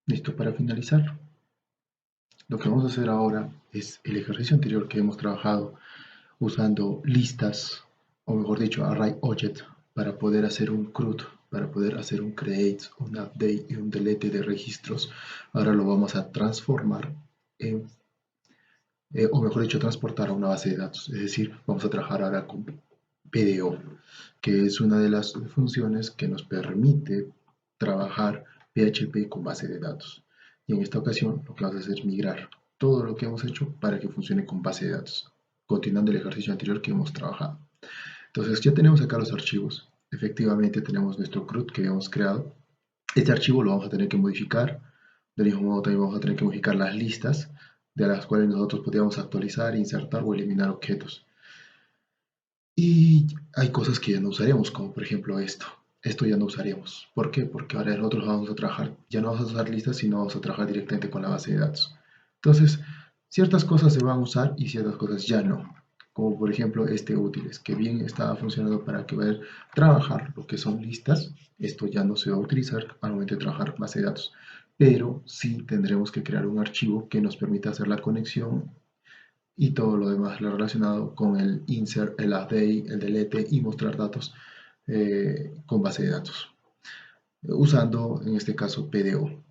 Listo, para finalizar, lo que vamos a hacer ahora es el ejercicio anterior que hemos trabajado usando listas, o mejor dicho, array object, para poder hacer un CRUD, para poder hacer un create, un update y un delete de registros. Ahora lo vamos a transformar en, o mejor dicho, transportar a una base de datos. Es decir, vamos a trabajar ahora con PDO, que es una de las funciones que nos permite trabajar PHP con base de datos. Y en esta ocasión lo que vamos a hacer es migrar todo lo que hemos hecho para que funcione con base de datos, continuando el ejercicio anterior que hemos trabajado. Entonces ya tenemos acá los archivos. Efectivamente tenemos nuestro CRUD que hemos creado. Este archivo lo vamos a tener que modificar. Del mismo modo también vamos a tener que modificar las listas de las cuales nosotros podríamos actualizar, insertar o eliminar objetos. Y hay cosas que ya no usaremos, como por ejemplo esto. Esto ya no usaremos. ¿Por qué? Porque ahora nosotros vamos a trabajar, ya no vamos a usar listas, sino vamos a trabajar directamente con la base de datos. Entonces, ciertas cosas se van a usar y ciertas cosas ya no. Como por ejemplo este útiles, que bien estaba funcionando para que poder trabajar lo que son listas. Esto ya no se va a utilizar al momento de trabajar base de datos. Pero sí tendremos que crear un archivo que nos permita hacer la conexión y todo lo demás relacionado con el insert, el update, el delete y mostrar datos con base de datos, usando en este caso PDO.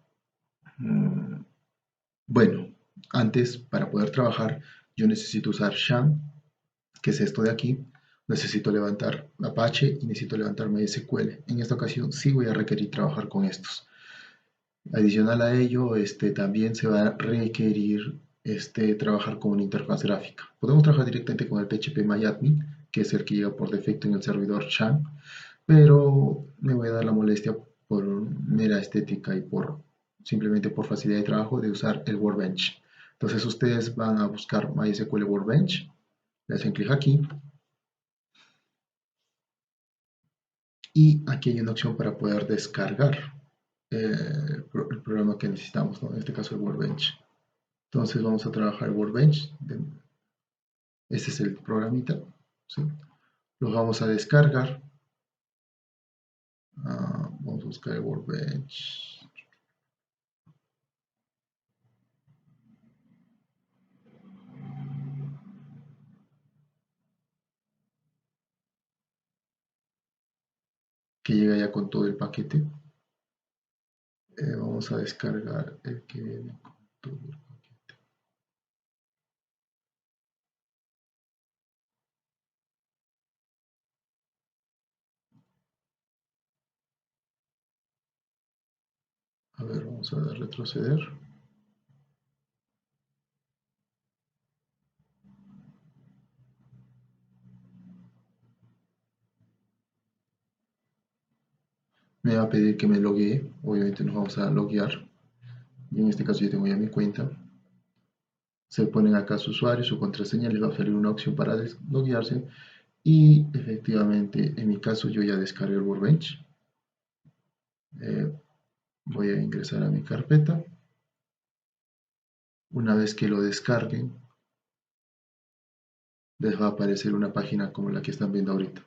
Bueno, antes para poder trabajar yo necesito usar sham, que es esto de aquí. Necesito levantar Apache y necesito levantar MySQL. En esta ocasión sí voy a requerir trabajar con estos. Adicional a ello, también se va a requerir trabajar con una interfaz gráfica. Podemos trabajar directamente con el PHP que es el que llega por defecto en el servidor Sham, pero me voy a dar la molestia por mera estética y simplemente por facilidad de trabajo de usar el Workbench. Entonces ustedes van a buscar MySQL Workbench, le hacen clic aquí y aquí hay una opción para poder descargar el programa que necesitamos, ¿no? En este caso el Workbench. Entonces vamos a trabajar el Workbench. Este es el programita. ¿Sí? Lo vamos a descargar. Vamos a buscar el Workbench. Que llega ya con todo el paquete. Vamos a descargar el que viene con todo el paquete. A ver, vamos a dar retroceder. Me va a pedir que me loguee. Obviamente nos vamos a loguear. Y en este caso yo tengo ya mi cuenta. Se ponen acá su usuario, su contraseña, les va a salir una opción para loguearse. Y efectivamente, en mi caso, yo ya descargué el Workbench. Voy a ingresar a mi carpeta. Una vez que lo descarguen, les va a aparecer una página como la que están viendo ahorita.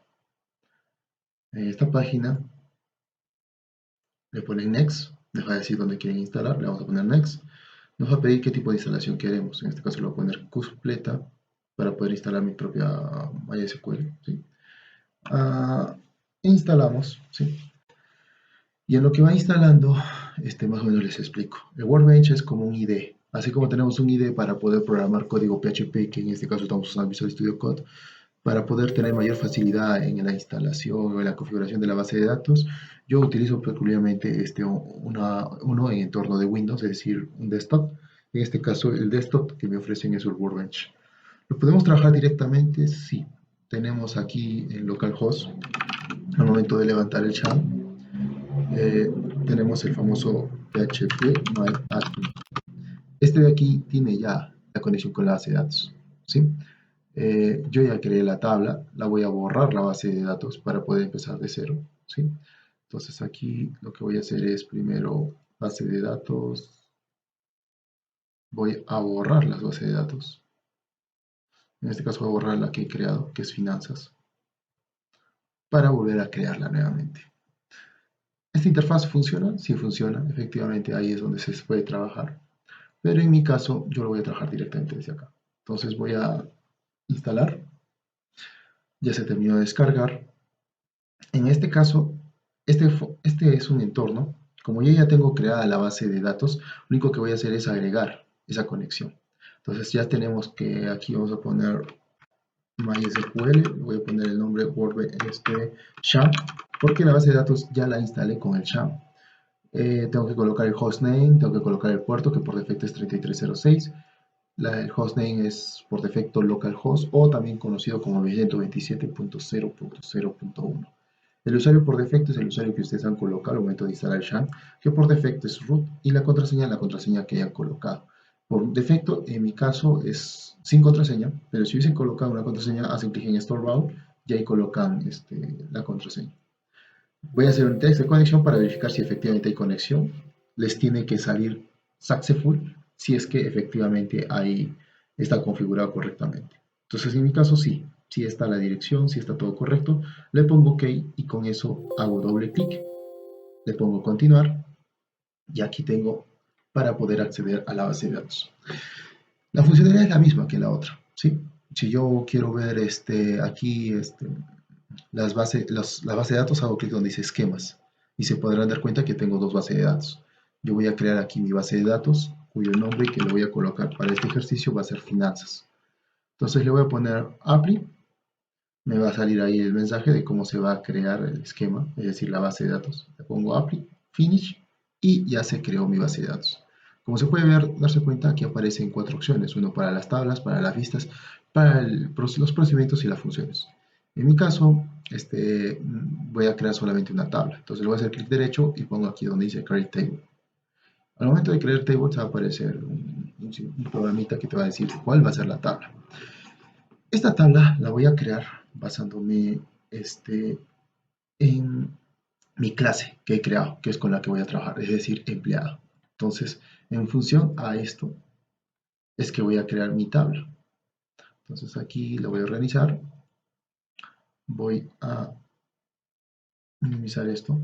En esta página le ponen Next, les va a decir dónde quieren instalar, le vamos a poner Next. Nos va a pedir qué tipo de instalación queremos. En este caso le voy a poner completa para poder instalar mi propia MySQL. ¿Sí? Instalamos, ¿sí? Y en lo que va instalando, más o menos les explico. El Workbench es como un IDE. Así como tenemos un IDE para poder programar código PHP, que en este caso estamos usando Visual Studio Code, para poder tener mayor facilidad en la instalación o en la configuración de la base de datos, yo utilizo peculiarmente uno en entorno de Windows, es decir, un desktop. En este caso, el desktop que me ofrecen es el Workbench. ¿Lo podemos trabajar directamente? Sí. Tenemos aquí en localhost, al momento de levantar el shell, eh, tenemos el famoso php.myadmin. Este de aquí tiene ya la conexión con la base de datos. ¿Sí? Yo ya creé la tabla, la voy a borrar la base de datos para poder empezar de cero. ¿Sí? Entonces aquí lo que voy a hacer es primero base de datos, voy a borrar las bases de datos. En este caso voy a borrar la que he creado, que es finanzas, para volver a crearla nuevamente. ¿Esta interfaz funciona? Sí funciona, efectivamente ahí es donde se puede trabajar. Pero en mi caso yo lo voy a trabajar directamente desde acá. Entonces voy a instalar, ya se terminó de descargar. En este caso, este es un entorno. Como yo ya tengo creada la base de datos, lo único que voy a hacer es agregar esa conexión. Entonces ya tenemos que aquí vamos a poner MySQL, voy a poner el nombre SHA, porque la base de datos ya la instalé con el SHA. Tengo que colocar el hostname, tengo que colocar el puerto, que por defecto es 3306. El hostname es por defecto localhost o también conocido como 127.0.0.1. El usuario por defecto es el usuario que ustedes han colocado al momento de instalar el SHA, que por defecto es root, y la contraseña que hayan colocado. Por defecto, en mi caso, es sin contraseña, pero si hubiesen colocado una contraseña, hacen clic en Store Route y ahí colocan la contraseña. Voy a hacer un test de conexión para verificar si efectivamente hay conexión. Les tiene que salir successful si es que efectivamente está configurado correctamente. Entonces, en mi caso, sí está la dirección, sí está todo correcto. Le pongo OK y con eso hago doble clic. Le pongo continuar y aquí tengo para poder acceder a la base de datos. La funcionalidad es la misma que la otra, ¿sí? Si yo quiero ver aquí la base de datos, hago clic donde dice esquemas y se podrán dar cuenta que tengo dos bases de datos. Yo voy a crear aquí mi base de datos, cuyo nombre que le voy a colocar para este ejercicio va a ser finanzas. Entonces le voy a poner apply, me va a salir ahí el mensaje de cómo se va a crear el esquema, es decir, la base de datos. Le pongo apply, finish y ya se creó mi base de datos. Como se puede darse cuenta, aquí aparecen cuatro opciones, uno para las tablas, para las vistas, para los procedimientos y las funciones. En mi caso, voy a crear solamente una tabla. Entonces le voy a hacer clic derecho y pongo aquí donde dice Create Table. Al momento de crear table te va a aparecer un programita que te va a decir cuál va a ser la tabla. Esta tabla la voy a crear basándome en mi clase que he creado, que es con la que voy a trabajar, es decir, empleado. Entonces, en función a esto, es que voy a crear mi tabla. Entonces aquí la voy a organizar, voy a minimizar esto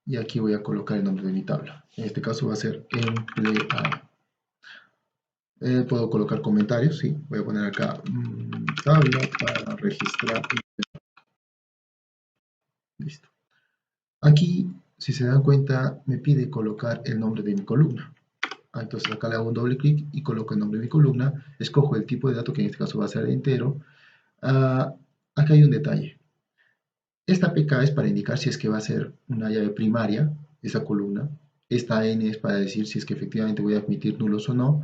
y aquí voy a colocar el nombre de mi tabla. En este caso va a ser empleado. Puedo colocar comentarios, sí, voy a poner acá tabla para registrar. Listo. Aquí, si se dan cuenta, me pide colocar el nombre de mi columna. Entonces acá le hago un doble clic y coloco el nombre de mi columna, escojo el tipo de dato que en este caso va a ser entero. Acá hay un detalle. Esta PK es para indicar si es que va a ser una llave primaria, esa columna. Esta N es para decir si es que efectivamente voy a admitir nulos o no.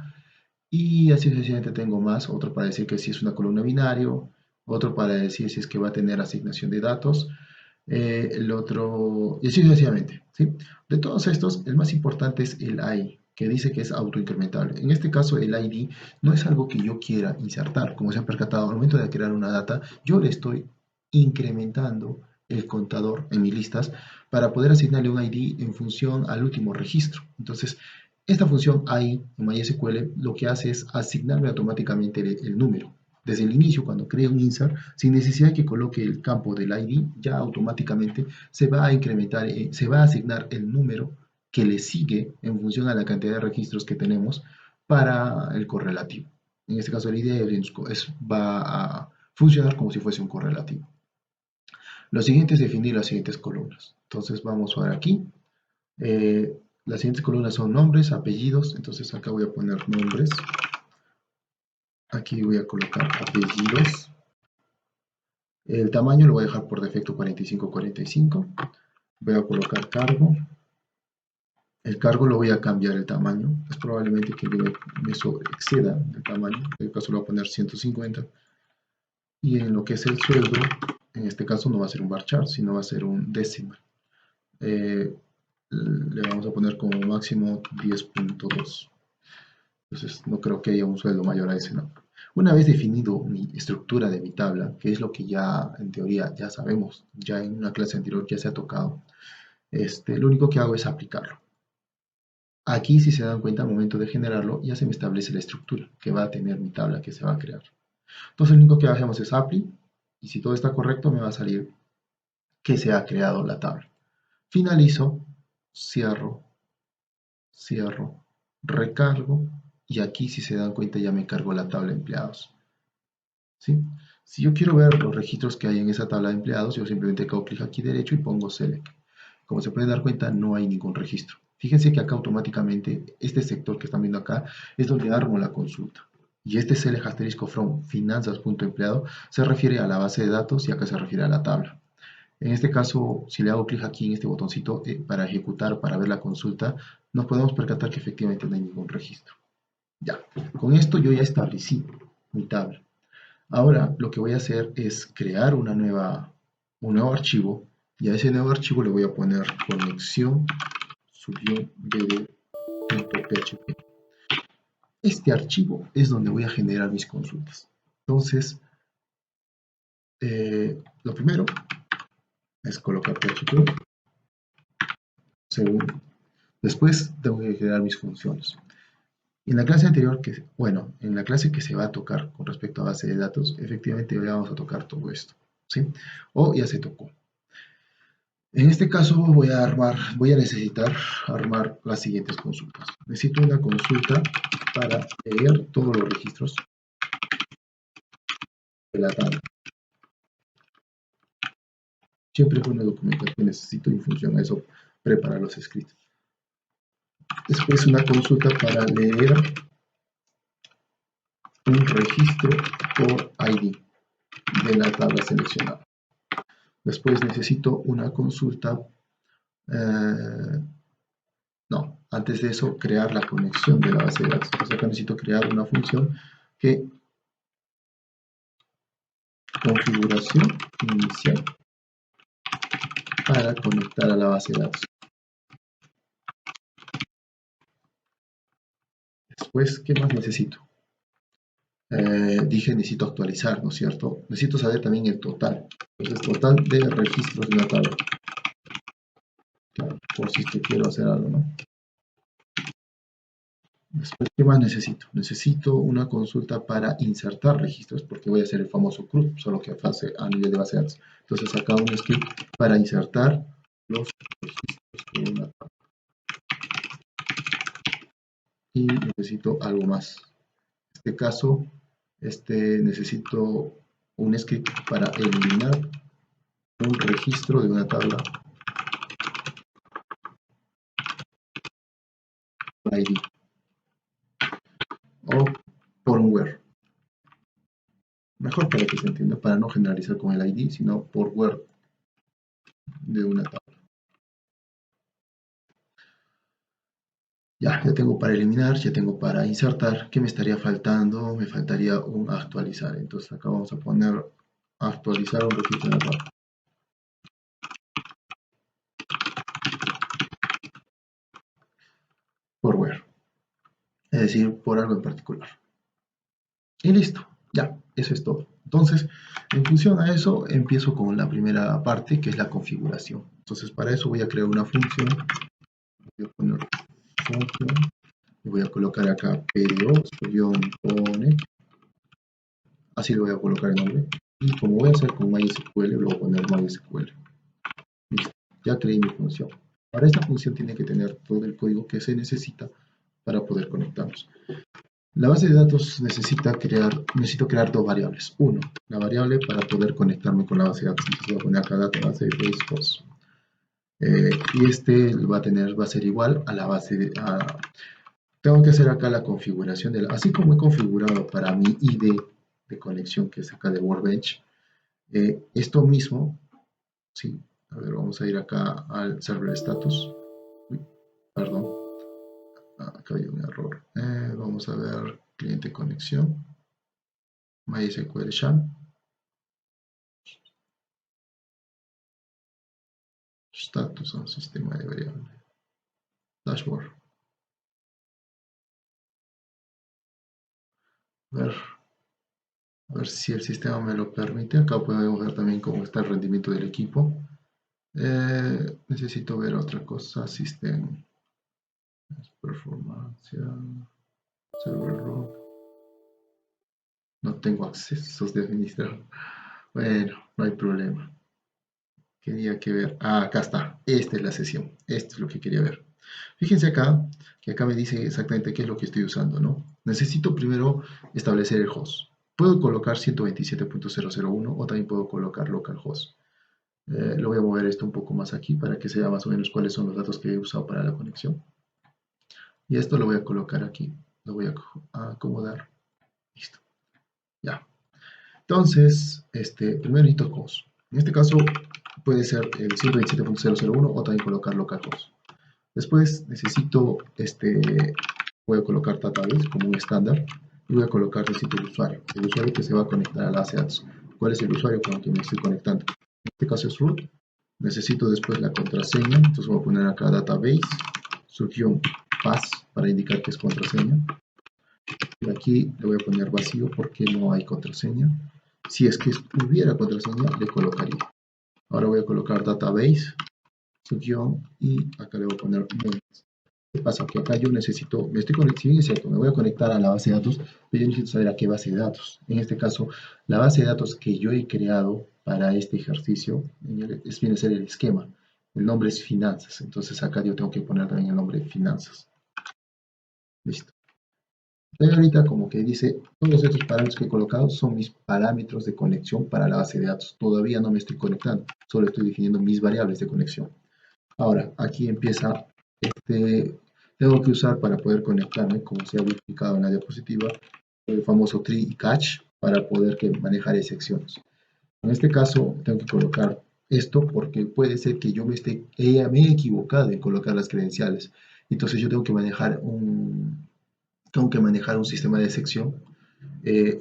Y así sucesivamente tengo más, otro para decir que si es una columna binario, otro para decir si es que va a tener asignación de datos, el otro, y así sucesivamente, ¿sí? De todos estos, el más importante es el I, que dice que es autoincrementable. En este caso, el ID no es algo que yo quiera insertar. Como se han percatado, al momento de crear una data, yo le estoy incrementando el contador en mis listas para poder asignarle un ID en función al último registro. Entonces, esta función I en MySQL lo que hace es asignarme automáticamente el número. Desde el inicio, cuando creo un insert, sin necesidad de que coloque el campo del ID, ya automáticamente se va a incrementar, se va a asignar el número que le sigue en función a la cantidad de registros que tenemos para el correlativo. En este caso, el ID va a funcionar como si fuese un correlativo. Lo siguiente es definir las siguientes columnas. Entonces vamos a ver aquí. Las siguientes columnas son nombres, apellidos. Entonces acá voy a poner nombres. Aquí voy a colocar apellidos. El tamaño lo voy a dejar por defecto 45-45. Voy a colocar cargo. El cargo lo voy a cambiar el tamaño. Es probablemente que me exceda el tamaño. En este caso lo voy a poner 150. Y en lo que es el sueldo, en este caso no va a ser un bar chart, sino va a ser un decimal. Le vamos a poner como máximo 10.2. Entonces no creo que haya un sueldo mayor a ese, ¿no? Una vez definido mi estructura de mi tabla, que es lo que ya en teoría ya sabemos, ya en una clase anterior ya se ha tocado, lo único que hago es aplicarlo. Aquí, si se dan cuenta, al momento de generarlo, ya se me establece la estructura que va a tener mi tabla que se va a crear. Entonces, lo único que hacemos es apply, y si todo está correcto, me va a salir que se ha creado la tabla. Finalizo, cierro, cierro, recargo y aquí si se dan cuenta ya me cargo la tabla de empleados. ¿Sí? Si yo quiero ver los registros que hay en esa tabla de empleados, yo simplemente hago clic aquí derecho y pongo Select. Como se pueden dar cuenta, no hay ningún registro. Fíjense que acá automáticamente, este sector que están viendo acá, es donde armo la consulta. Y este Select asterisco from finanzas.empleado se refiere a la base de datos y acá se refiere a la tabla. En este caso, si le hago clic aquí en este botoncito para ejecutar, para ver la consulta, nos podemos percatar que efectivamente no hay ningún registro. Ya, con esto yo ya establecí mi tabla. Ahora lo que voy a hacer es crear un nuevo archivo y a ese nuevo archivo le voy a poner conexión dd.php. Este archivo es donde voy a generar mis consultas. Entonces, lo primero es colocar PHP. Segundo, después tengo que crear mis funciones. En la clase anterior, en la clase que se va a tocar con respecto a base de datos, efectivamente ya vamos a tocar todo esto, ¿sí? O ya se tocó. En este caso voy a necesitar armar las siguientes consultas. Necesito una consulta para leer todos los registros de la tabla. Siempre con una documentación necesito en función a eso preparar los scripts. Después una consulta para leer un registro por ID de la tabla seleccionada. Después necesito una consulta, no, antes de eso crear la conexión de la base de datos. Entonces acá necesito crear una función que configuración inicial para conectar a la base de datos. Después, ¿qué más necesito? Dije necesito actualizar, ¿no es cierto? Necesito saber también el total. Entonces, total de registros de una tabla. Claro, por si es que quiero hacer algo, ¿no? Después, ¿qué más necesito? Necesito una consulta para insertar registros, porque voy a hacer el famoso CRUD, solo que a nivel de base de datos. Entonces, acá un script para insertar los registros de una tabla. Y necesito algo más. En este caso, necesito un script para eliminar un registro de una tabla por ID o por un where. Mejor para que se entienda, para no generalizar con el ID, sino por where de una tabla. Ya tengo para eliminar, ya tengo para insertar. ¿Qué me estaría faltando? Me faltaría un actualizar. Entonces acá vamos a poner actualizar un registro de una tabla. Por where. Es decir, por algo en particular. Y listo, ya, eso es todo. Entonces, en función a eso, empiezo con la primera parte, que es la configuración. Entonces, para eso voy a crear una función. Voy a poner función. Y voy a colocar acá pdo-pone. Así le voy a colocar el nombre. Y como voy a hacer con MySQL, le voy a poner MySQL. Listo, ya creé mi función. Para esta función tiene que tener todo el código que se necesita para poder conectarnos. La base de datos necesito crear dos variables. Uno, la variable para poder conectarme con la base de datos. Entonces voy a poner acá database base y va a ser igual a la base de... tengo que hacer acá la configuración así como he configurado para mi ID de conexión que es acá de Workbench. Esto mismo, sí, a ver, vamos a ir acá al server status. Uy, perdón. Acá hay un error. Vamos a ver cliente conexión. MySQL Sham. Status a un sistema de variable. Dashboard. A ver si el sistema me lo permite. Acá podemos ver también cómo está el rendimiento del equipo. Necesito ver otra cosa. System. Performance. Server log. No tengo accesos de administrador. Bueno, no hay problema. Ok. quería que ver. Ah, acá está. Esta es la sesión. Esto es lo que quería ver. Fíjense acá, que acá me dice exactamente qué es lo que estoy usando, ¿no? Necesito primero establecer el host. Puedo colocar 127.001 o también puedo colocar localhost. Lo voy a mover esto un poco más aquí para que se vea más o menos cuáles son los datos que he usado para la conexión. Y esto lo voy a colocar aquí. Lo voy a acomodar. Listo. Ya. Entonces, primero necesito host. En este caso puede ser el 127.001 o también colocar localhost. Después necesito, voy a colocar database como un estándar y voy a colocar necesito el usuario que se va a conectar a la base de datos. ¿Cuál es el usuario con el que me estoy conectando? En este caso es root. Necesito después la contraseña, entonces voy a poner acá database, --pass para indicar que es contraseña. Y aquí le voy a poner vacío porque no hay contraseña. Si es que hubiera contraseña, le colocaría. Ahora voy a colocar database, y acá le voy a poner main. ¿Qué pasa? Que acá yo necesito, si bien es cierto, me voy a conectar a la base de datos, pero yo necesito saber a qué base de datos. En este caso, la base de datos que yo he creado para este ejercicio viene a ser el esquema. El nombre es finanzas, entonces acá yo tengo que poner también el nombre de finanzas. Listo. Pero ahorita como que dice, todos estos parámetros que he colocado son mis parámetros de conexión para la base de datos. Todavía no me estoy conectando, solo estoy definiendo mis variables de conexión. Ahora, aquí empieza, tengo que usar para poder conectarme, como se ha verificado en la diapositiva, el famoso tree y catch para poder manejar excepciones. En este caso, tengo que colocar esto porque puede ser que yo me he equivocado en colocar las credenciales. Entonces yo tengo que manejar un sistema de sección,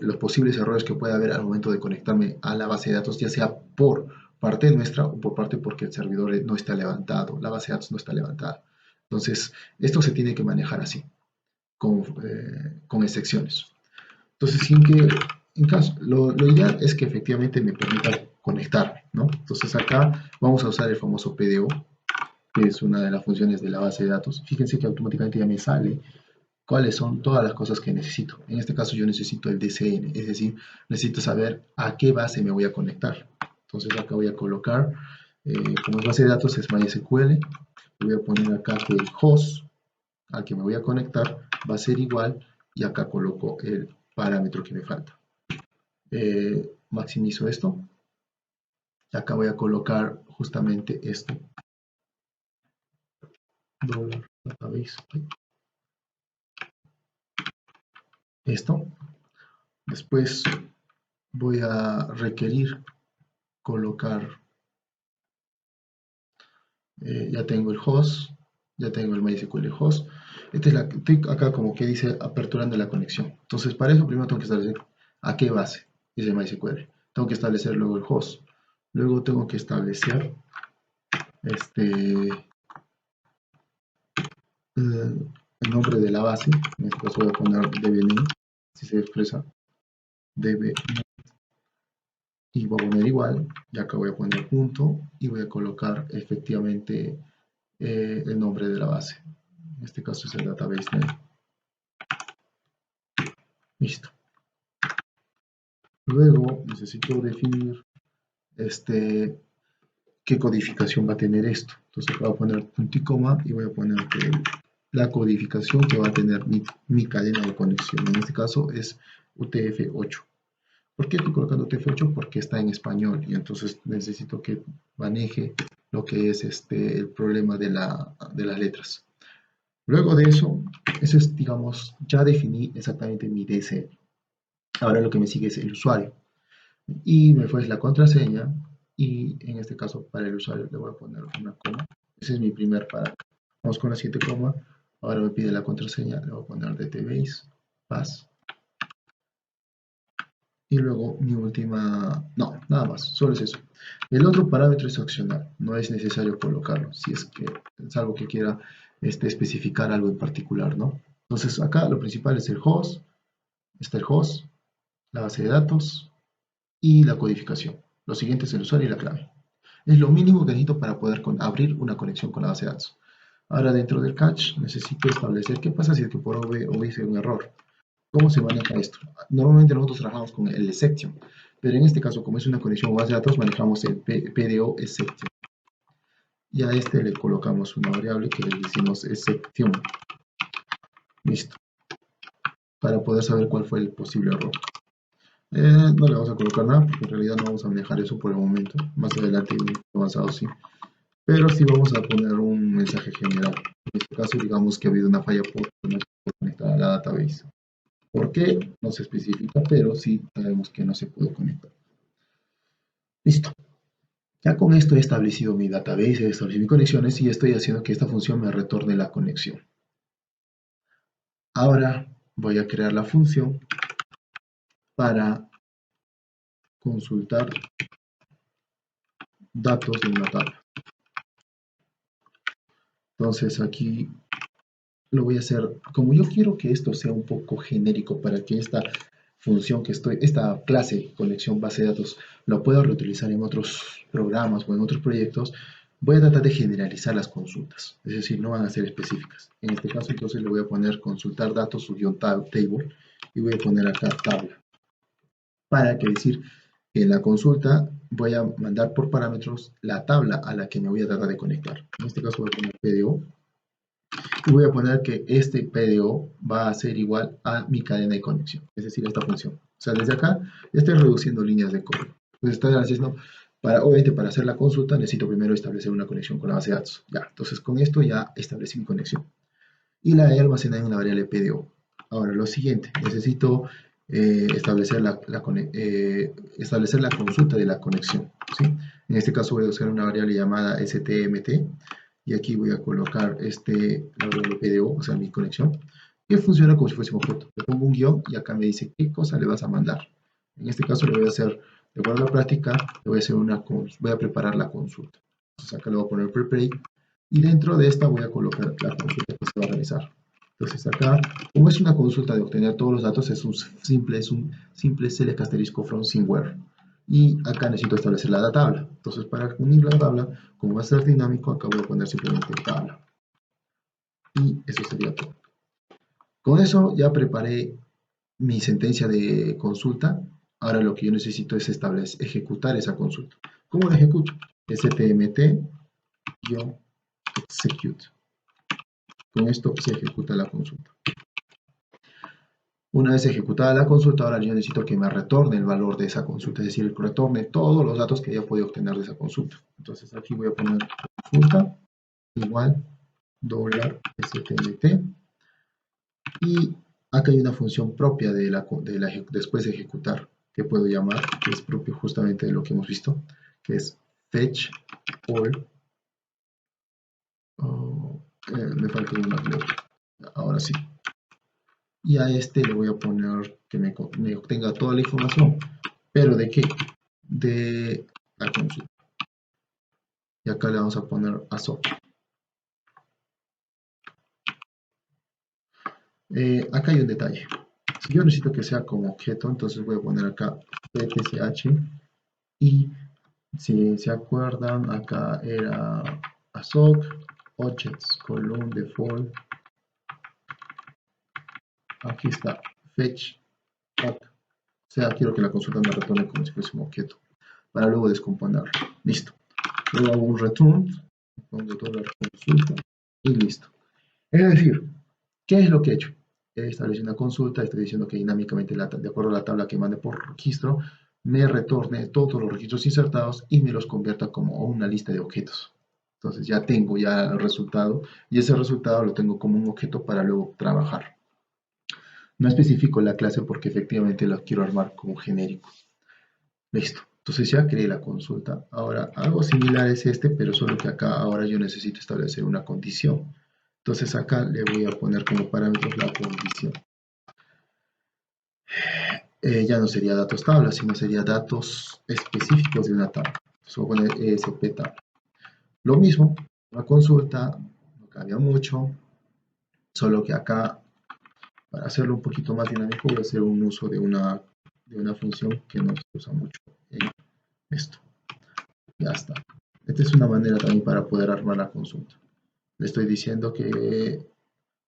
los posibles errores que pueda haber al momento de conectarme a la base de datos, ya sea por parte nuestra o por parte porque el servidor no está levantado, la base de datos no está levantada. Entonces, esto se tiene que manejar así, con excepciones. Entonces, lo ideal es que efectivamente me permita conectarme, ¿no? Entonces acá vamos a usar el famoso PDO, que es una de las funciones de la base de datos. Fíjense que automáticamente ya me sale cuáles son todas las cosas que necesito. En este caso yo necesito el DCN, es decir, necesito saber a qué base me voy a conectar. Entonces acá voy a colocar, como es base de datos, es MySQL. Voy a poner acá que el host al que me voy a conectar va a ser igual y acá coloco el parámetro que me falta. Maximizo esto. Acá voy a colocar justamente esto. $database. Esto. Después voy a requerir colocar, ya tengo el host, ya tengo el MySQL host. Estoy acá como que dice aperturando la conexión. Entonces para eso primero tengo que establecer a qué base dice MySQL. Tengo que establecer luego el host. Luego tengo que establecer el nombre de la base. En este caso voy a poner dbName, si se expresa db, y voy a poner igual, y acá voy a poner punto y voy a colocar efectivamente el nombre de la base. En este caso es el database name. Listo. Luego necesito definir qué codificación va a tener esto. Entonces voy a poner punto y coma y voy a poner la codificación que va a tener mi cadena de conexión. En este caso es UTF-8. ¿Por qué estoy colocando UTF-8? Porque está en español y entonces necesito que maneje lo que es el problema de las letras. Luego de eso es, digamos, ya definí exactamente mi DSL. Ahora lo que me sigue es el usuario. Y me fue la contraseña y en este caso para el usuario le voy a poner una coma. Ese es mi primer parámetro. Vamos con la siguiente coma. Ahora me pide la contraseña, le voy a poner database, pass. Y luego mi última, no, nada más, solo es eso. El otro parámetro es opcional, no es necesario colocarlo, si es que es algo que quiera especificar algo en particular, ¿no? Entonces acá lo principal es el host, está el host, la base de datos y la codificación. Lo siguiente es el usuario y la clave. Es lo mínimo que necesito para poder abrir una conexión con la base de datos. Ahora dentro del catch necesito establecer qué pasa si es que por hubiese un error. ¿Cómo se maneja esto? Normalmente nosotros trabajamos con el exception, pero en este caso, como es una conexión a base de datos, manejamos el PDO exception. y a este le colocamos una variable que le decimos excepción. Listo. Para poder saber cuál fue el posible error. No le vamos a colocar nada porque en realidad no vamos a manejar eso por el momento. Más adelante y avanzado sí. Pero sí vamos a poner un mensaje general. En este caso digamos que ha habido una falla por no conectar a la database. ¿Por qué? No se especifica, pero sí sabemos que no se pudo conectar. Listo. Ya con esto he establecido mi database, he establecido mis conexiones y estoy haciendo que esta función me retorne la conexión. Ahora voy a crear la función para consultar datos de una tabla. Entonces aquí lo voy a hacer, como yo quiero que esto sea un poco genérico para que esta función esta clase conexión base de datos, lo pueda reutilizar en otros programas o en otros proyectos, voy a tratar de generalizar las consultas, es decir, no van a ser específicas. En este caso entonces le voy a poner consultar datos su guión table y voy a poner acá tabla. Para que decir que en la consulta voy a mandar por parámetros la tabla a la que me voy a tratar de conectar. En este caso voy a poner PDO y voy a poner que este PDO va a ser igual a mi cadena de conexión, es decir, esta función. O sea, desde acá estoy reduciendo líneas de código. Pues estoy haciendo, obviamente para hacer la consulta necesito primero establecer una conexión con la base de datos. Ya, entonces con esto ya establecí mi conexión. Y la he almacenado en una variable PDO. Ahora, lo siguiente, necesito establecer la consulta de la conexión, ¿sí? En este caso voy a usar una variable llamada stmt y aquí voy a colocar la variable PDO, o sea, mi conexión, que funciona como si fuese un objeto. Le pongo un guión y acá me dice qué cosa le vas a mandar. En este caso le voy a hacer, de acuerdo a la práctica, le voy a hacer voy a preparar la consulta. Entonces acá le voy a poner prepare y dentro de esta voy a colocar la consulta que se va a realizar. Entonces acá, como es una consulta de obtener todos los datos, es un simple select asterisco from somewhere. Y acá necesito establecer la tabla. Entonces para unir la tabla, como va a ser dinámico, acá voy a poner simplemente tabla. Y eso sería todo. Con eso ya preparé mi sentencia de consulta. Ahora lo que yo necesito es ejecutar esa consulta. ¿Cómo la ejecuto? stmt-execute. Con esto se ejecuta la consulta. Una vez ejecutada la consulta, ahora yo necesito que me retorne el valor de esa consulta, es decir, que retorne todos los datos que haya podido obtener de esa consulta. Entonces aquí voy a poner consulta igual $stmt y acá hay una función propia después de ejecutar que puedo llamar, que es propio justamente de lo que hemos visto, que es fetch all. Me falta una letra. Ahora sí. Y a este le voy a poner que me obtenga toda la información. ¿Pero de qué? De la consulta. Y acá le vamos a poner ASOC. Acá hay un detalle. Si yo necesito que sea como objeto, entonces voy a poner acá ptsh y si se acuerdan, acá era ASOC, objects, column, default. Aquí está, fetch, o sea, quiero que la consulta me retorne como si fuese un objeto, para luego descomponerlo. Listo. Luego hago un return, pongo toda la consulta y listo. Es decir, ¿qué es lo que he hecho? He establecido una consulta, estoy diciendo que dinámicamente, de acuerdo a la tabla que mande por registro, me retorne todos los registros insertados y me los convierta como una lista de objetos. Entonces ya tengo el resultado y ese resultado lo tengo como un objeto para luego trabajar. No especifico la clase porque efectivamente la quiero armar como genérico. Listo. Entonces ya creé la consulta. Ahora algo similar es pero solo que acá ahora yo necesito establecer una condición. Entonces acá le voy a poner como parámetros la condición. Ya no sería datos tabla, sino sería datos específicos de una tabla. Entonces voy a poner ESP tabla. Lo mismo, la consulta no cambia mucho, solo que acá, para hacerlo un poquito más dinámico, voy a hacer un uso de una función que no se usa mucho en esto. Ya está. Esta es una manera también para poder armar la consulta. Le estoy diciendo que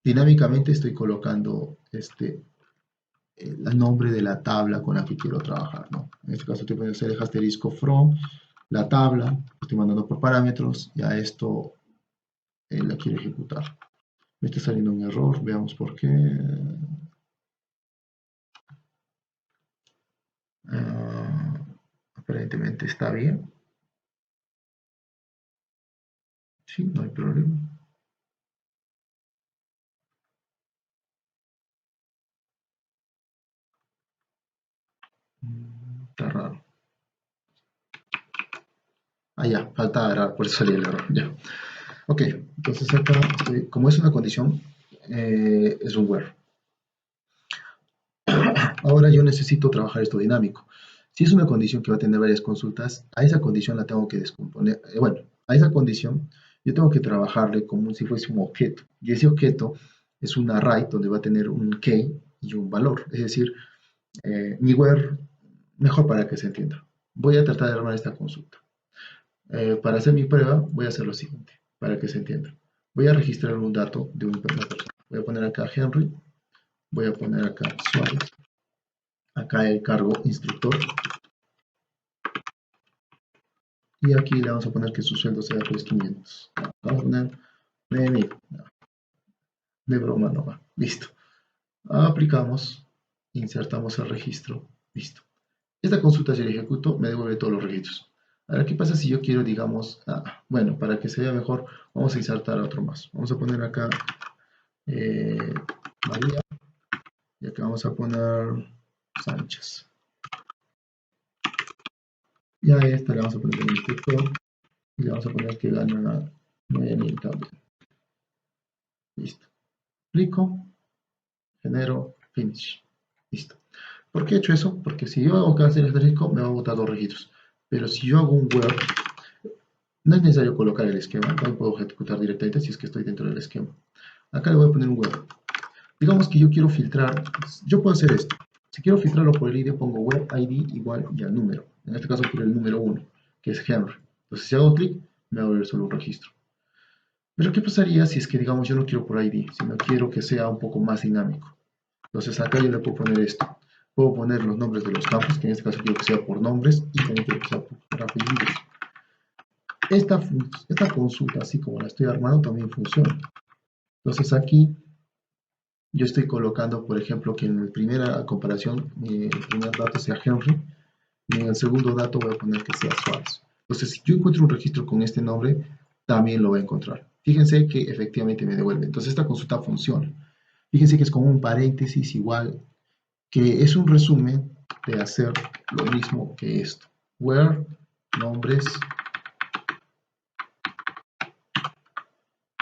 dinámicamente estoy colocando el nombre de la tabla con la que quiero trabajar, ¿no? En este caso estoy poniendo el asterisco from la tabla, estoy mandando por parámetros, y a esto la quiero ejecutar. Me está saliendo un error, veamos por qué. Aparentemente está bien. Sí, no hay problema. Está raro. Ah, ya, falta agarrar, por eso salió el error. Ya. Ok, entonces acá, como es una condición, es un where. Ahora yo necesito trabajar esto dinámico. Si es una condición que va a tener varias consultas, a esa condición la tengo que descomponer. Bueno, a esa condición yo tengo que trabajarle como si fuese un objeto. Y ese objeto es un array donde va a tener un key y un valor. Es decir, mi where, mejor para que se entienda. Voy a tratar de armar esta consulta. Para hacer mi prueba, voy a hacer lo siguiente, para que se entienda. Voy a registrar un dato de una persona. Voy a poner acá Henry, voy a poner acá Suárez, acá el cargo instructor, y aquí le vamos a poner que su sueldo sea 3.500. Vamos a poner 9.000. De broma no va. Listo. Aplicamos, insertamos el registro. Listo. Esta consulta, si la ejecuto, me devuelve todos los registros. Ahora, ¿qué pasa si yo quiero, digamos, bueno, para que se vea mejor, vamos a insertar otro más. Vamos a poner acá eh, María, y acá vamos a poner Sánchez. Y a esta le vamos a poner el instructor, y le vamos a poner que gana 9.000 también. Listo. Aplico, genero, finish. Listo. ¿Por qué he hecho eso? Porque si yo hago cancel estratégico, me va a botar dos registros. Pero si yo hago un where, no es necesario colocar el esquema. Ahí puedo ejecutar directamente si es que estoy dentro del esquema. Acá le voy a poner un where. Digamos que yo quiero filtrar, yo puedo hacer esto. Si quiero filtrarlo por el ID, pongo web ID igual y al número. En este caso quiero el número 1, que es Henry. Entonces si hago clic, me va a abrir solo un registro. Pero ¿qué pasaría si es que, digamos, yo no quiero por ID, sino quiero que sea un poco más dinámico? Entonces acá yo le puedo poner esto. Puedo poner los nombres de los campos, que en este caso quiero que sea por nombres, y también quiero que sea por apellidos. Esta consulta, así como la estoy armando, también funciona. Entonces aquí yo estoy colocando, por ejemplo, que en la primera comparación, el primer dato sea Henry, y en el segundo dato voy a poner que sea Suárez. Entonces, si yo encuentro un registro con este nombre, también lo voy a encontrar. Fíjense que efectivamente me devuelve. Entonces, esta consulta funciona. Fíjense que es como un paréntesis igual, que es un resumen de hacer lo mismo que esto. Where, nombres,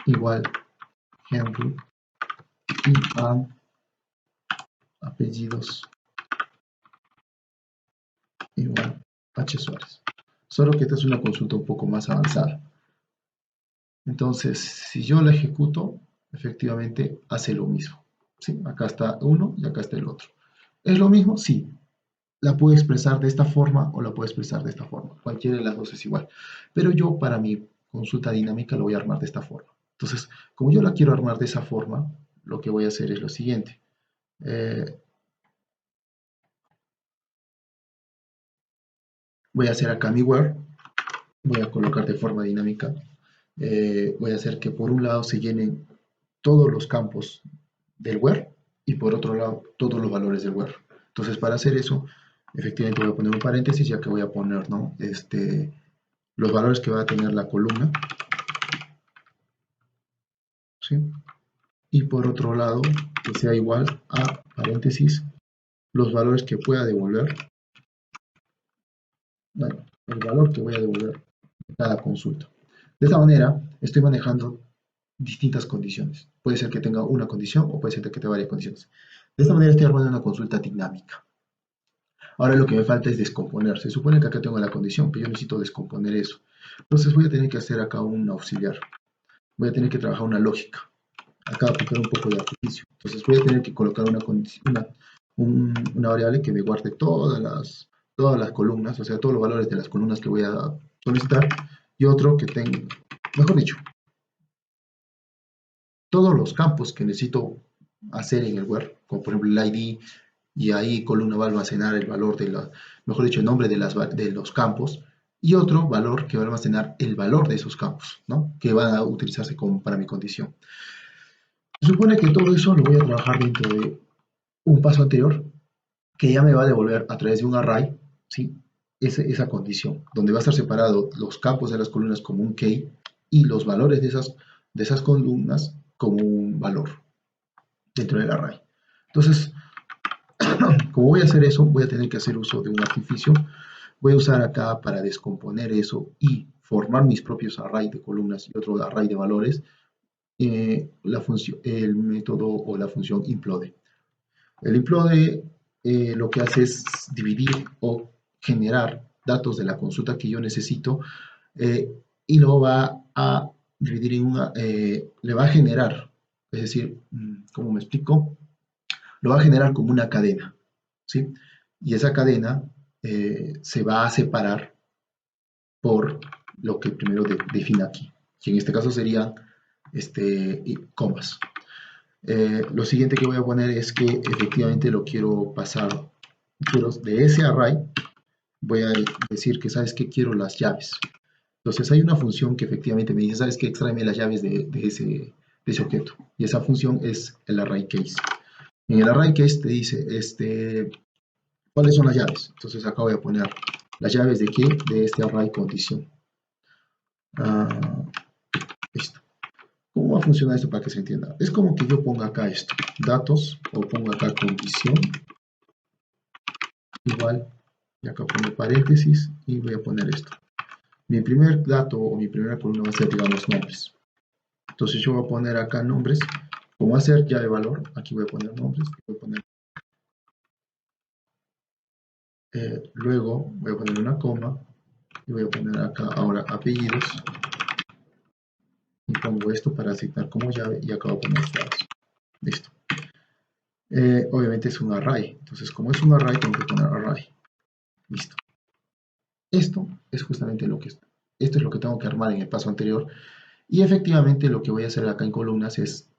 igual Henry, y apellidos, igual H. Suárez. Solo que esta es una consulta un poco más avanzada. Entonces, si yo la ejecuto, efectivamente hace lo mismo. ¿Sí? Acá está uno y acá está el otro. ¿Es lo mismo? Sí. La puedo expresar de esta forma o la puedo expresar de esta forma. Cualquiera de las dos es igual. Pero yo para mi consulta dinámica lo voy a armar de esta forma. Entonces, como yo la quiero armar de esa forma, lo que voy a hacer es lo siguiente. Voy a hacer acá mi where. Voy a colocar de forma dinámica. Voy a hacer que por un lado se llenen todos los campos del where y por otro lado todos los valores del where. Entonces para hacer eso, efectivamente voy a poner un paréntesis ya que voy a poner, ¿no? Los valores que va a tener la columna, ¿sí? Y por otro lado, que sea igual a paréntesis los valores que pueda devolver, bueno, el valor que voy a devolver cada consulta. De esta manera estoy manejando distintas condiciones. Puede ser que tenga una condición o puede ser que tenga varias condiciones. De esta manera estoy armando una consulta dinámica. Ahora lo que me falta es descomponer. Se supone que acá tengo la condición, pero yo necesito descomponer eso. Entonces voy a tener que hacer acá un auxiliar. Voy a tener que trabajar una lógica. Acá aplicar un poco de artificio. Entonces voy a tener que colocar una variable que me guarde todas las columnas, o sea, todos los valores de las columnas que voy a solicitar, y otro que tenga, mejor dicho, todos los campos que necesito hacer en el where, como por ejemplo el ID, y ahí columna va a almacenar el valor mejor dicho, el nombre de los campos, y otro valor que va a almacenar el valor de esos campos, ¿no? Que van a utilizarse para mi condición. Se supone que todo eso lo voy a trabajar dentro de un paso anterior que ya me va a devolver a través de un array, ¿sí? Esa condición, donde va a estar separado los campos de las columnas como un key y los valores de esas columnas como un valor dentro del array. Entonces, como voy a hacer eso, voy a tener que hacer uso de un artificio. Voy a usar acá para descomponer eso y formar mis propios array de columnas y otro array de valores, el método o la función implode. El implode lo que hace es dividir o generar datos de la consulta que yo necesito, y lo va a dividir en le va a generar, es decir, ¿cómo me explico? Lo va a generar como una cadena, ¿sí? Y esa cadena se va a separar por lo que primero define aquí, que en este caso serían comas. Lo siguiente que voy a poner es que efectivamente lo quiero pasar, de ese array, voy a decir que, ¿sabes qué? Quiero las llaves. Entonces hay una función que efectivamente me dice, ¿sabes qué? Extráeme las llaves de ese objeto. Y esa función es el array case. En el array case te dice, ¿cuáles son las llaves? Entonces acá voy a poner las llaves de qué? De este array condición. Listo. ¿Cómo va a funcionar esto para que se entienda? Es como que yo ponga acá esto, datos, o pongo acá condición, igual, y acá pongo paréntesis, y voy a poner esto. Mi primer dato o mi primera columna va a ser, digamos, nombres. Entonces yo voy a poner acá nombres. ¿Cómo hacer llave valor? Aquí voy a poner nombres, voy a poner, luego voy a poner una coma, y voy a poner acá ahora apellidos, y pongo esto para asignar como llave, y acá voy a poner llaves. Listo. Obviamente es un array, entonces como es un array tengo que poner array. Listo. Esto es justamente esto es lo que tengo que armar en el paso anterior, y efectivamente lo que voy a hacer acá en columnas es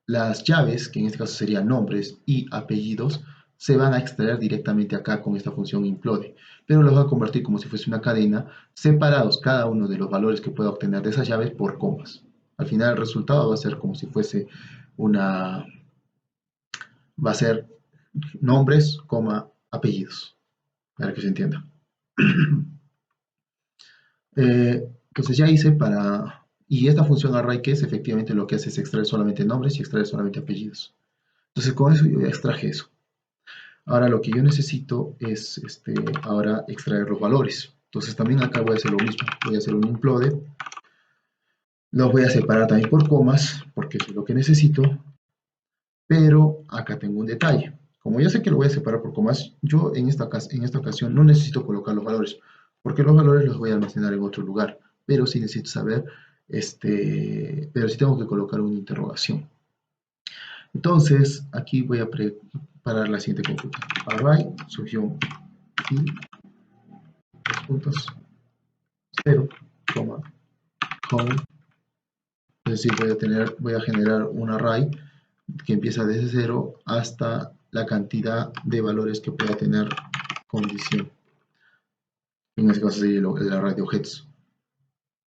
las llaves, que en este caso serían nombres y apellidos, se van a extraer directamente acá con esta función implode, pero los va a convertir como si fuese una cadena, separados cada uno de los valores que pueda obtener de esas llaves por comas. Al final el resultado va a ser como si fuese va a ser nombres, coma, apellidos, para que se entienda. Entonces ya hice y esta función array que es efectivamente lo que hace es extraer solamente nombres y extraer solamente apellidos. Entonces con eso yo ya extraje eso. Ahora lo que yo necesito es ahora extraer los valores. Entonces también acá voy a hacer lo mismo. Voy a hacer un implode. Los voy a separar también por comas, porque eso es lo que necesito. Pero acá tengo un detalle. Como ya sé que lo voy a separar por comas, yo en esta ocasión no necesito colocar los valores, porque los valores los voy a almacenar en otro lugar. Pero sí necesito saber, pero sí tengo que colocar una interrogación. Entonces, aquí voy a preparar la siguiente consulta. Array, sugión y puntos 0, home. Es decir, voy a generar un array que empieza desde 0 hasta la cantidad de valores que pueda tener condición. En este caso sería el array de objetos.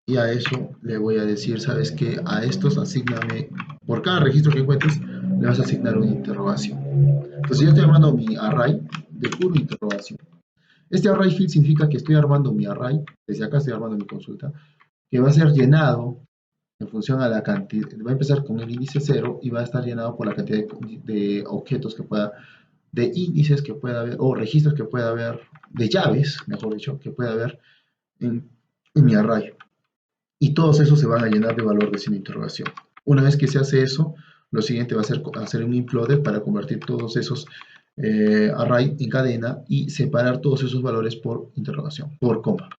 Y a eso le voy a decir, ¿sabes qué? A estos asígname, por cada registro que encuentres, le vas a asignar una interrogación. Entonces yo estoy armando mi array de puro interrogación. Este array field significa que estoy armando mi array, desde acá estoy armando mi consulta, que va a ser llenado en función a la cantidad, va a empezar con el índice 0 y va a estar llenado por la cantidad de objetos que pueda, de índices que pueda haber, o registros que pueda haber, de llaves, mejor dicho, que pueda haber en mi array. Y todos esos se van a llenar de valor de signo de interrogación. Una vez que se hace eso, lo siguiente va a ser hacer un implode para convertir todos esos array en cadena y separar todos esos valores por interrogación, por coma.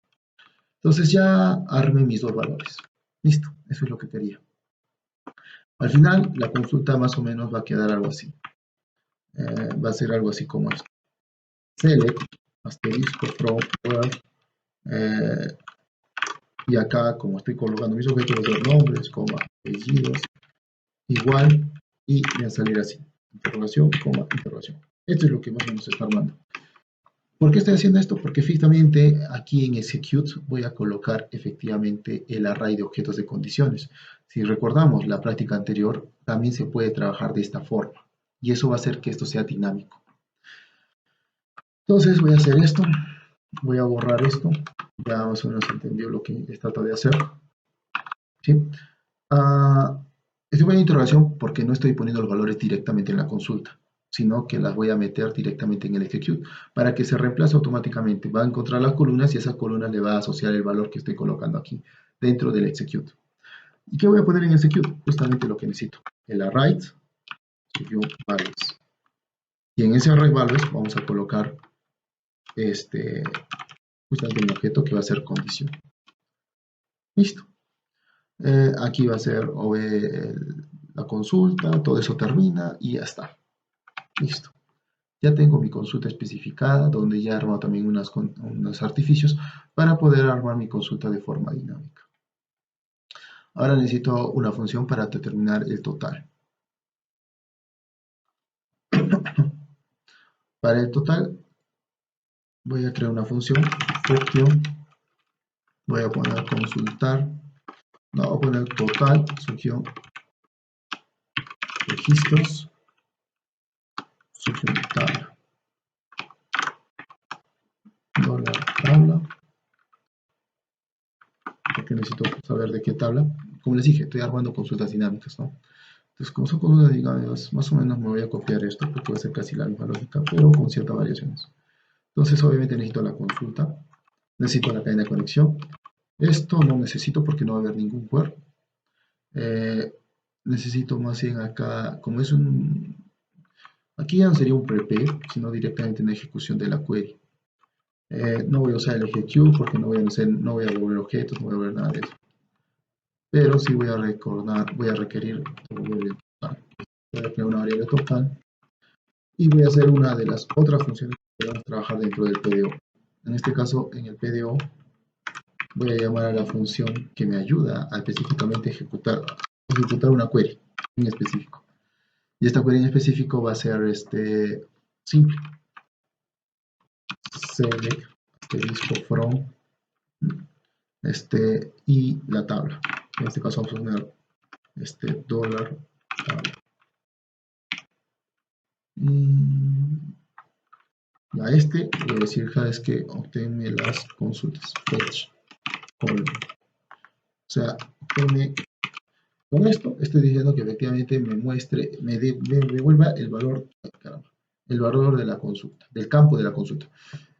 Entonces ya armé mis dos valores. Listo, eso es lo que quería. Al final, la consulta más o menos va a quedar algo así. Va a ser algo así como esto. Select, asterisco, from, where, y acá, como estoy colocando mis objetos, va a ser nombres, coma, apellidos, igual, y me va a salir así. Interrogación, coma, interrogación. Esto es lo que más o menos se está armando. ¿Por qué estoy haciendo esto? Porque efectivamente aquí en execute voy a colocar efectivamente el array de objetos de condiciones. Si recordamos la práctica anterior, también se puede trabajar de esta forma y eso va a hacer que esto sea dinámico. Entonces voy a hacer esto, voy a borrar esto, ya más o menos entendió lo que trato de hacer. ¿Sí? Estoy poniendo interrogación porque no estoy poniendo los valores directamente en la consulta, sino que las voy a meter directamente en el execute para que se reemplace automáticamente. Va a encontrar las columnas y esa columna le va a asociar el valor que estoy colocando aquí dentro del execute. ¿Y qué voy a poner en execute? Justamente lo que necesito, el array values. Y en ese array values vamos a colocar justamente un objeto que va a ser condición. Listo. Aquí va a ser la consulta, todo eso termina y ya está. Listo. Ya tengo mi consulta especificada, donde ya he armado también unos artificios para poder armar mi consulta de forma dinámica. Ahora necesito una función para determinar el total. Para el total voy a crear una función, voy a poner consultar, no, voy a poner total, función registros, función tabla, tabla, porque necesito saber de qué tabla. Como les dije, estoy armando consultas dinámicas, ¿no? Entonces, como son consultas dinámicas, más o menos me voy a copiar esto, porque va a ser casi la misma lógica, pero con ciertas variaciones. Entonces, obviamente necesito la consulta, necesito la cadena de conexión. Esto no necesito porque no va a haber ningún where. Necesito más bien acá, como es un... Aquí ya no sería un prepare, sino directamente una ejecución de la query. No voy a usar el execute porque no voy a devolver objetos, no voy a ver nada de eso. Pero sí voy a requerir el total. Voy a crear una variable total y voy a hacer una de las otras funciones que vamos a trabajar dentro del PDO. En este caso, en el PDO, voy a llamar a la función que me ayuda a específicamente ejecutar una query en específico. Y esta query en específico va a ser simple. Select asterisco from y la tabla. En este caso vamos a poner dólar tabla. Y a voy a decir cada vez que obténme las consultas. Fetch column. O sea, obténme con esto, estoy diciendo que efectivamente me muestre, me devuelva el valor, el valor de la consulta, del campo de la consulta.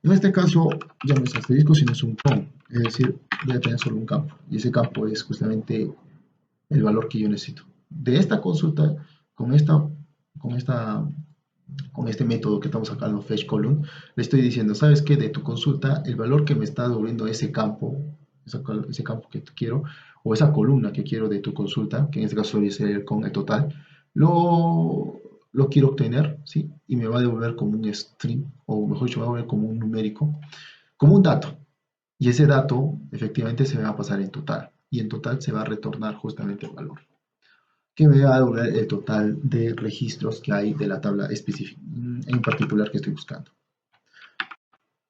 En este caso, ya no es asterisco, sino es un com, es decir, voy a tener solo un campo, y ese campo es justamente el valor que yo necesito. De esta consulta, con este método que estamos sacando, fetch column, le estoy diciendo, ¿sabes qué? De tu consulta, el valor que me está devolviendo ese campo que quiero, o esa columna que quiero de tu consulta, que en este caso debe ser con el total, lo quiero obtener, ¿sí? Y me va a devolver como un string, o mejor dicho, me va a devolver como un numérico, como un dato. Y ese dato, efectivamente, se va a pasar en total. Y en total se va a retornar justamente el valor, que me va a devolver el total de registros que hay de la tabla específica, en particular que estoy buscando.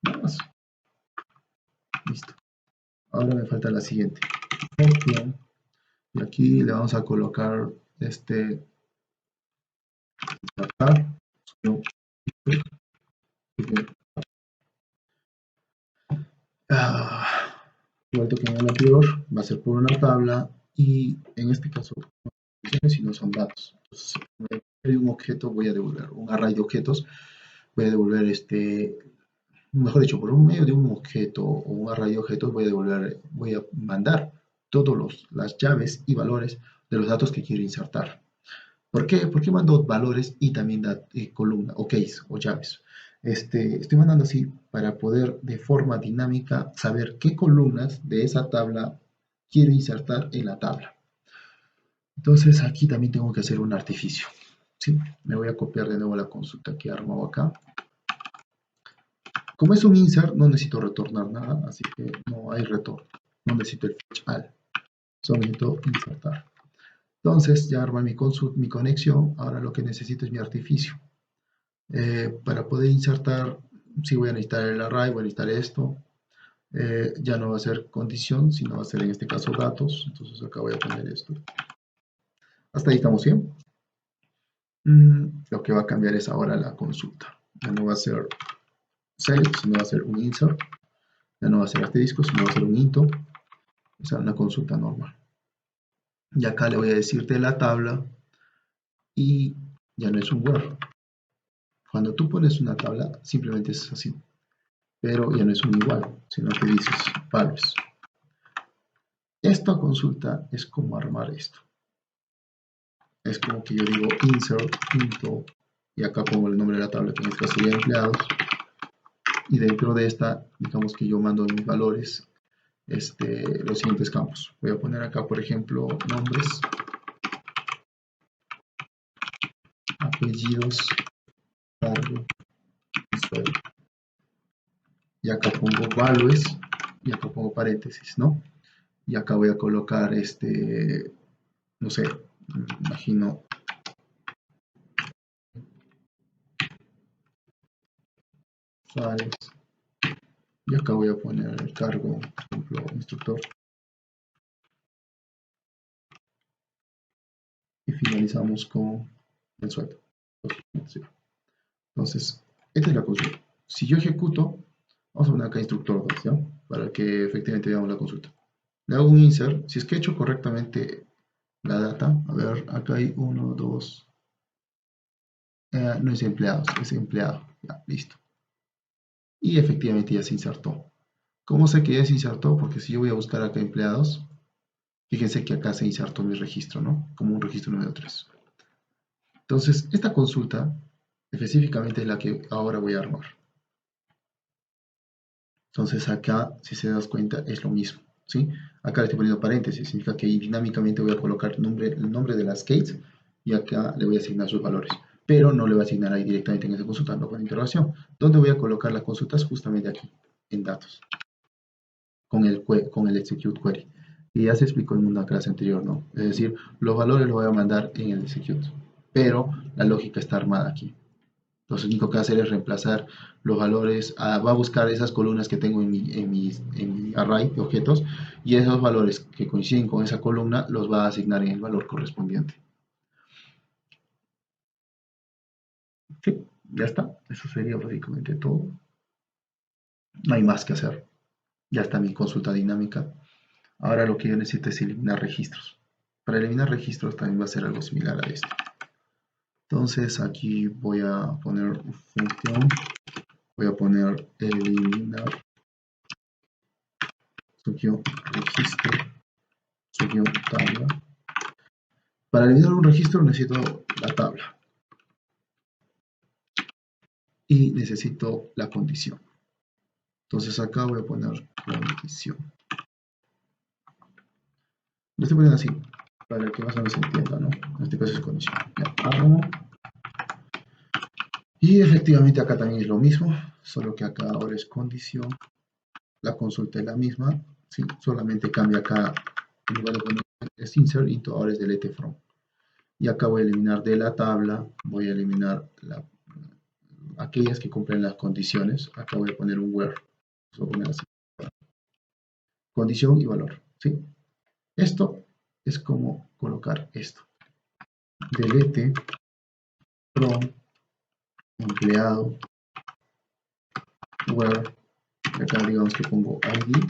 Nada más. Listo. Ahora me falta la siguiente. Y aquí le vamos a colocar igual que en el anterior, va a ser por una tabla y en este caso si no son datos. Entonces, de un objeto voy a devolver un array de objetos, voy a devolver mejor dicho, por un medio de un objeto o un array de objetos voy a mandar todas las llaves y valores de los datos que quiero insertar. ¿Por qué? Porque mando valores y también columna o keys o llaves. Estoy mandando así para poder de forma dinámica saber qué columnas de esa tabla quiero insertar en la tabla. Entonces aquí también tengo que hacer un artificio. ¿Sí? Me voy a copiar de nuevo la consulta que he armado acá. Como es un insert, no necesito retornar nada, así que no hay retorno. No necesito el fetch all. Solo necesito insertar. Entonces ya armé mi conexión. Ahora lo que necesito es mi artificio. Para poder insertar, si voy a necesitar el array, voy a necesitar esto. Ya no va a ser condición, sino va a ser en este caso datos. Entonces acá voy a poner esto. Hasta ahí estamos bien. Lo que va a cambiar es ahora la consulta. Ya no va a ser select, sino va a ser un insert. Ya no va a ser asterisco, sino va a ser un into. O sea, una consulta normal. Y acá le voy a decir de la tabla y ya no es un where. Cuando tú pones una tabla, simplemente es así. Pero ya no es un igual, sino que dices values. Esta consulta es como armar esto. Es como que yo digo insert, into, y acá pongo el nombre de la tabla, que en este caso sería empleados. Y dentro de esta, digamos que yo mando mis valores los siguientes campos. Voy a poner acá, por ejemplo, nombres, apellidos, cargo, usuario. Y acá pongo values, y acá pongo paréntesis, ¿no? Y acá voy a colocar, no sé, imagino, usuarios. Y acá voy a poner el cargo, por ejemplo, instructor. Y finalizamos con el sueldo. Entonces, esta es la consulta. Si yo ejecuto, vamos a poner acá instructor 2, ¿ya? Para que efectivamente veamos la consulta. Le hago un insert. Si es que he hecho correctamente la data, a ver, acá hay 1, 2, no es empleados, es empleado. Ya, listo. Y efectivamente ya se insertó. ¿Cómo sé que ya se insertó? Porque si yo voy a buscar acá empleados, fíjense que acá se insertó mi registro, ¿no? Como un registro número 3. Entonces, esta consulta específicamente es la que ahora voy a armar. Entonces acá, si se das cuenta, es lo mismo, ¿sí? Acá le estoy poniendo paréntesis, significa que dinámicamente voy a colocar el nombre de las gates y acá le voy a asignar sus valores. Pero no le voy a asignar ahí directamente en esa consulta, no con interrogación. ¿Dónde voy a colocar las consultas? Justamente aquí, en datos, con el execute query. Y ya se explicó en una clase anterior, ¿no? Es decir, los valores los voy a mandar en el execute, pero la lógica está armada aquí. Entonces, lo único que hacer es reemplazar los valores, va a buscar esas columnas que tengo en mi array de objetos y esos valores que coinciden con esa columna los va a asignar en el valor correspondiente. Sí, ya está. Eso sería básicamente todo. No hay más que hacer. Ya está mi consulta dinámica. Ahora lo que yo necesito es eliminar registros. Para eliminar registros también va a ser algo similar a esto. Entonces aquí voy a poner función, voy a poner eliminar registro, tabla. Para eliminar un registro necesito la tabla y necesito la condición. Entonces acá voy a poner condición. Lo estoy poniendo así para que más o menos se entienda, ¿no? En este caso es condición. Ya, armo. Y efectivamente acá también es lo mismo, solo que acá ahora es condición. La consulta es la misma, ¿sí? Solamente cambia acá, en lugar de poner es insert into, ahora es delete from. Y acá voy a eliminar de la tabla, voy a eliminar aquellas que cumplen las condiciones. Acá voy a poner un where. Voy a poner así. Condición y valor. ¿Sí? Esto es como colocar esto. Delete from empleado where. Acá digamos que pongo id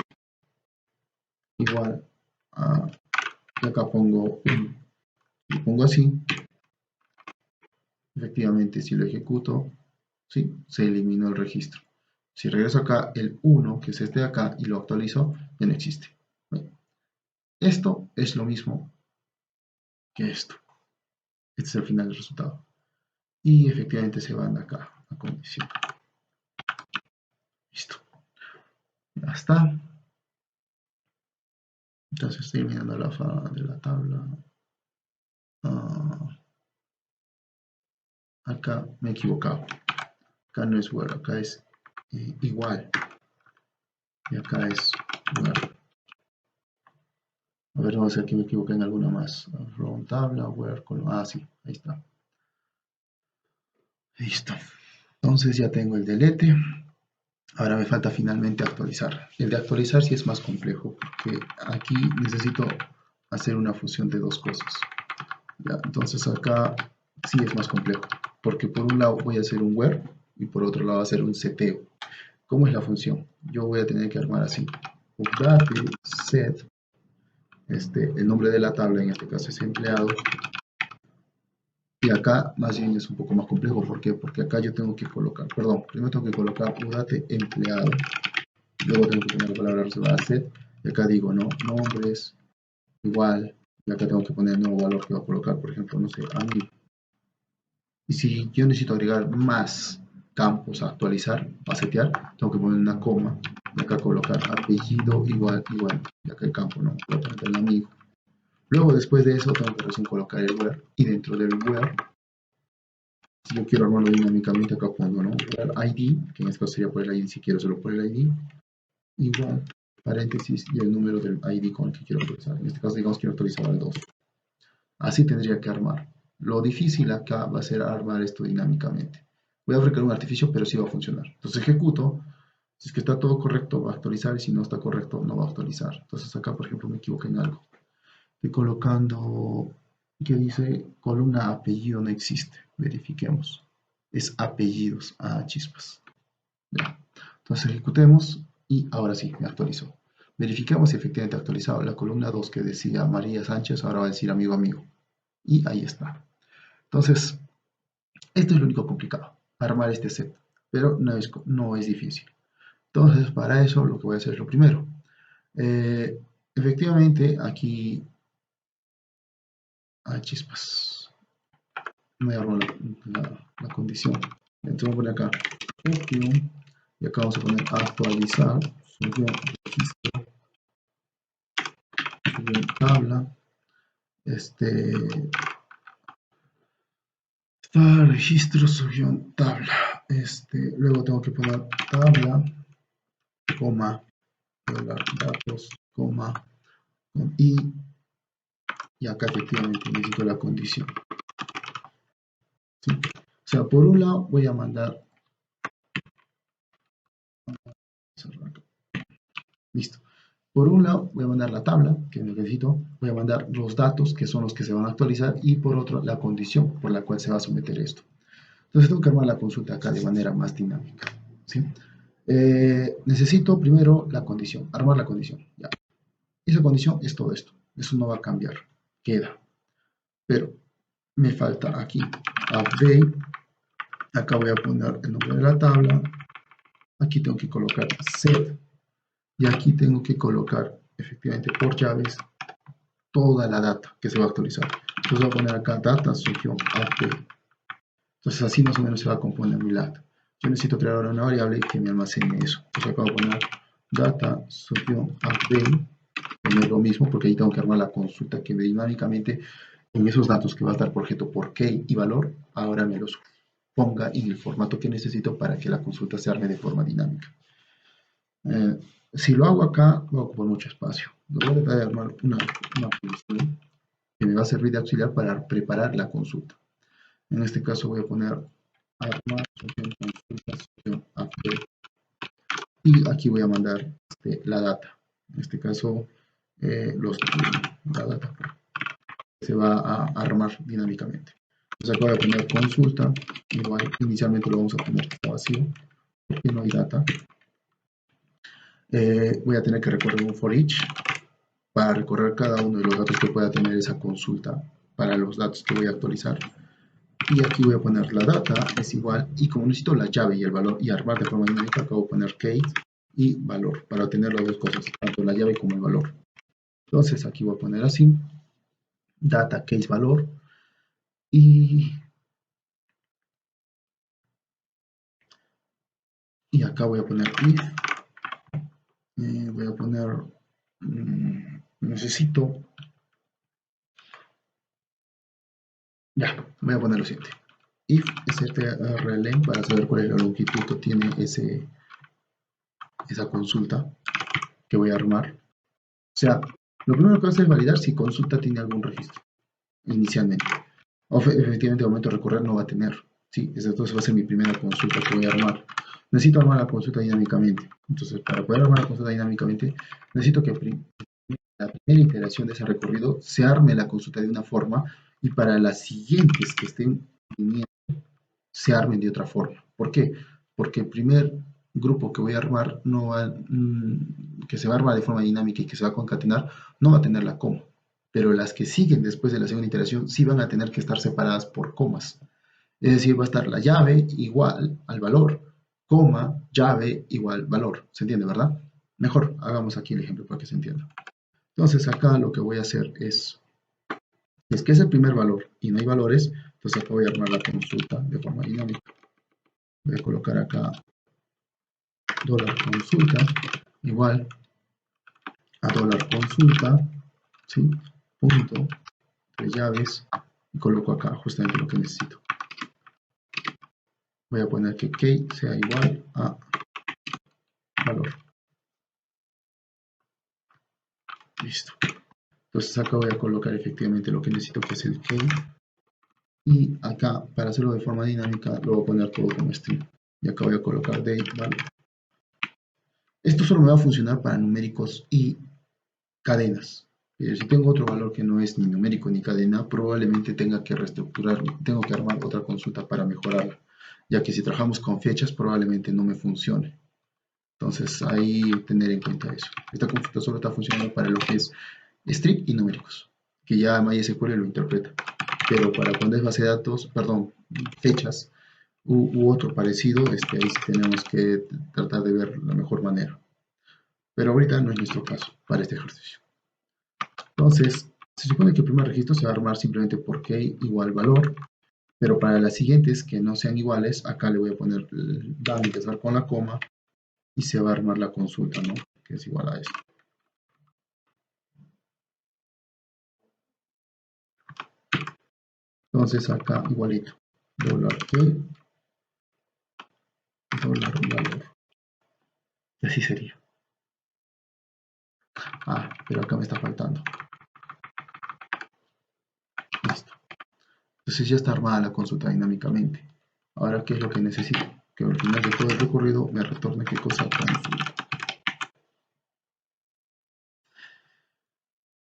igual a. Y acá pongo un. Lo pongo así. Efectivamente, si lo ejecuto, ¿sí? Se eliminó el registro. Si regreso acá el 1, que es este de acá, y lo actualizo, ya no existe. ¿Ven? Esto es lo mismo que esto. Este es el final del resultado. Y efectivamente se van acá a condición. Listo. Ya está. Entonces estoy mirando la fa de la tabla. Acá me he equivocado. Acá no es where, acá es igual. Y acá es where. A ver, vamos a ver que me equivoqué en alguna más. From tabla, where, column. Sí, ahí está. Listo. Entonces ya tengo el delete. Ahora me falta finalmente actualizar. El de actualizar sí es más complejo porque aquí necesito hacer una fusión de dos cosas. ¿Ya? Entonces acá sí es más complejo porque por un lado voy a hacer un where y por otro lado hacer un seteo. ¿Cómo es la función? Yo voy a tener que armar así. Update set, el nombre de la tabla en este caso es empleado. Y acá más bien es un poco más complejo. ¿Por qué? Porque acá yo tengo que colocar, perdón, primero tengo que colocar update empleado. Luego tengo que poner la palabra reservada set. Y acá digo, ¿no? Nombres igual. Y acá tengo que poner el nuevo valor que voy a colocar, por ejemplo, no sé, amigo. Y si yo necesito agregar más campos a actualizar, a setear, tengo que poner una coma. Y acá colocar apellido igual, igual. Y acá el campo, ¿no? Voy a poner el amigo. Luego, después de eso, tengo que recién colocar el where. Y dentro del where, si yo quiero armarlo dinámicamente, acá pongo, ¿no? Where ID, que en este caso sería por el ID, si quiero solo por el ID. Igual, paréntesis y el número del ID con el que quiero actualizar. En este caso, digamos, quiero actualizar al 2. Así tendría que armar. Lo difícil acá va a ser armar esto dinámicamente. Voy a fabricar un artificio, pero sí va a funcionar. Entonces ejecuto. Si es que está todo correcto, va a actualizar. Y si no está correcto, no va a actualizar. Entonces acá, por ejemplo, me equivoqué en algo. Estoy colocando que dice columna apellido no existe. Verifiquemos. Es apellidos. Ah, chispas. Ya. Entonces ejecutemos y ahora sí, me actualizó. Verificamos si efectivamente ha actualizado la columna 2 que decía María Sánchez, ahora va a decir amigo amigo. Y ahí está. Entonces, esto es lo único complicado, armar este set, pero no es difícil. Entonces, para eso lo que voy a hacer es lo primero. Efectivamente, aquí... Ah, chispas. Me armó la condición. Entonces voy a poner acá option, y acá vamos a poner actualizar, registro, tabla, está registro, subión, tabla. Luego tengo que poner tabla, coma, datos, coma, con y acá efectivamente necesito la condición. ¿Sí? O sea, por un lado voy a mandar, listo. Por un lado voy a mandar la tabla que necesito, voy a mandar los datos que son los que se van a actualizar y por otro la condición por la cual se va a someter esto. Entonces tengo que armar la consulta acá de manera más dinámica. ¿Sí? Necesito primero la condición, armar la condición. Ya. Esa condición es todo esto. Eso no va a cambiar. Queda. Pero me falta aquí update. Acá voy a poner el nombre de la tabla. Aquí tengo que colocar set. Y aquí tengo que colocar efectivamente por llaves toda la data que se va a actualizar. Entonces voy a poner acá data sugión update. Entonces así más o menos se va a componer mi data. Yo necesito crear ahora una variable que me almacene eso. Entonces acá voy a poner data sugión update. No es lo mismo porque ahí tengo que armar la consulta que dinámicamente en esos datos que va a estar por objeto por key y valor, ahora me los ponga en el formato que necesito para que la consulta se arme de forma dinámica. Si lo hago acá, voy a ocupar mucho espacio. Voy a tratar de armar una función que me va a servir de auxiliar para preparar la consulta. En este caso voy a poner armar consulta y aquí voy a mandar la data. En este caso, la data se va a armar dinámicamente. Entonces acá voy a poner consulta, igual inicialmente lo vamos a poner que está vacío, porque no hay data. Voy a tener que recorrer un for each para recorrer cada uno de los datos que pueda tener esa consulta para los datos que voy a actualizar. Y aquí voy a poner la data es igual, y como necesito la llave y el valor y armar de forma dinámica, acá voy a poner case y valor para obtener las dos cosas, tanto la llave como el valor. Entonces aquí voy a poner así, data case valor, y acá voy a poner if, voy a poner, necesito, ya, voy a poner lo siguiente, if strlen para saber cuál es la longitud que tiene esa consulta que voy a armar. O sea, lo primero que voy a hacer es validar si consulta tiene algún registro inicialmente. Efectivamente, al momento de recorrer no va a tener. Sí, entonces va a ser mi primera consulta que voy a armar. necesito armar la consulta dinámicamente. Entonces, para poder armar la consulta dinámicamente, necesito que la primera iteración de ese recorrido se arme la consulta de una forma y para las siguientes que estén viniendo se armen de otra forma. ¿Por qué? Porque el primer grupo que voy a armar no va, que se va a armar de forma dinámica y que se va a concatenar, no va a tener la coma. Pero las que siguen después de la segunda iteración sí van a tener que estar separadas por comas. Es decir, va a estar la llave igual al valor, coma, llave igual valor. ¿Se entiende, verdad? Mejor, hagamos aquí el ejemplo para que se entienda. Entonces acá lo que voy a hacer es que es el primer valor y no hay valores, entonces acá voy a armar la consulta de forma dinámica. Voy a colocar acá $consulta igual a $consulta, ¿sí? Punto, tres llaves, y coloco acá justamente lo que necesito. Voy a poner que key sea igual a valor. Listo. Entonces acá voy a colocar efectivamente lo que necesito, que es el key. Y acá, para hacerlo de forma dinámica, lo voy a poner todo como string. Y acá voy a colocar date valor. Esto solo me va a funcionar para numéricos y cadenas. Si tengo otro valor que no es ni numérico ni cadena, probablemente tenga que reestructurar, tengo que armar otra consulta para mejorarla, ya que si trabajamos con fechas probablemente no me funcione. Entonces ahí tener en cuenta eso. Esta consulta solo está funcionando para lo que es string y numéricos, que ya MySQL lo interpreta. Pero para cuando es base de datos, perdón, fechas u otro parecido, ahí sí tenemos que tratar de ver la mejor manera. Pero ahorita no es nuestro caso para este ejercicio. Entonces, se supone que el primer registro se va a armar simplemente por key igual valor, pero para las siguientes que no sean iguales, acá le voy a poner el dan y empezar con la coma y se va a armar la consulta, ¿no? Que es igual a esto. Entonces acá igualito, $key, $valor. Y así sería. Ah, pero acá me está faltando. Listo. Entonces ya está armada la consulta dinámicamente. Ahora, ¿qué es lo que necesito? Que al final de todo el recorrido me retorne qué cosa consulta.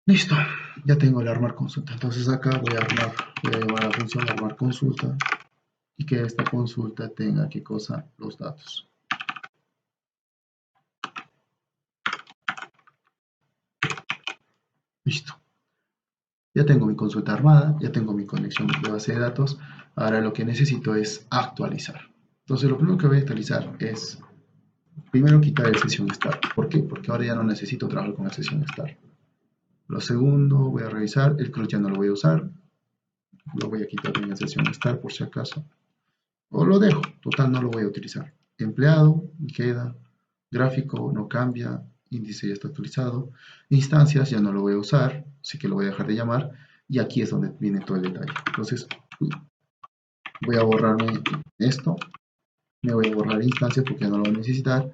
Listo, ya tengo el armar consulta. Entonces acá voy a llamar a la función armar consulta y que esta consulta tenga qué cosa, los datos. Listo. Ya tengo mi consulta armada, ya tengo mi conexión de base de datos. Ahora lo que necesito es actualizar. Entonces lo primero que voy a actualizar es primero quitar el session start. ¿Por qué? Porque ahora ya no necesito trabajar con el session start. Lo segundo, voy a revisar, el CRUD ya no lo voy a usar. Lo voy a quitar en la sesión start por si acaso. O lo dejo, total no lo voy a utilizar. Empleado, queda. Gráfico, no cambia. Índice ya está actualizado. Instancias ya no lo voy a usar, así que lo voy a dejar de llamar. Y aquí es donde viene todo el detalle. Entonces, voy a borrarme esto. Me voy a borrar instancias porque ya no lo voy a necesitar.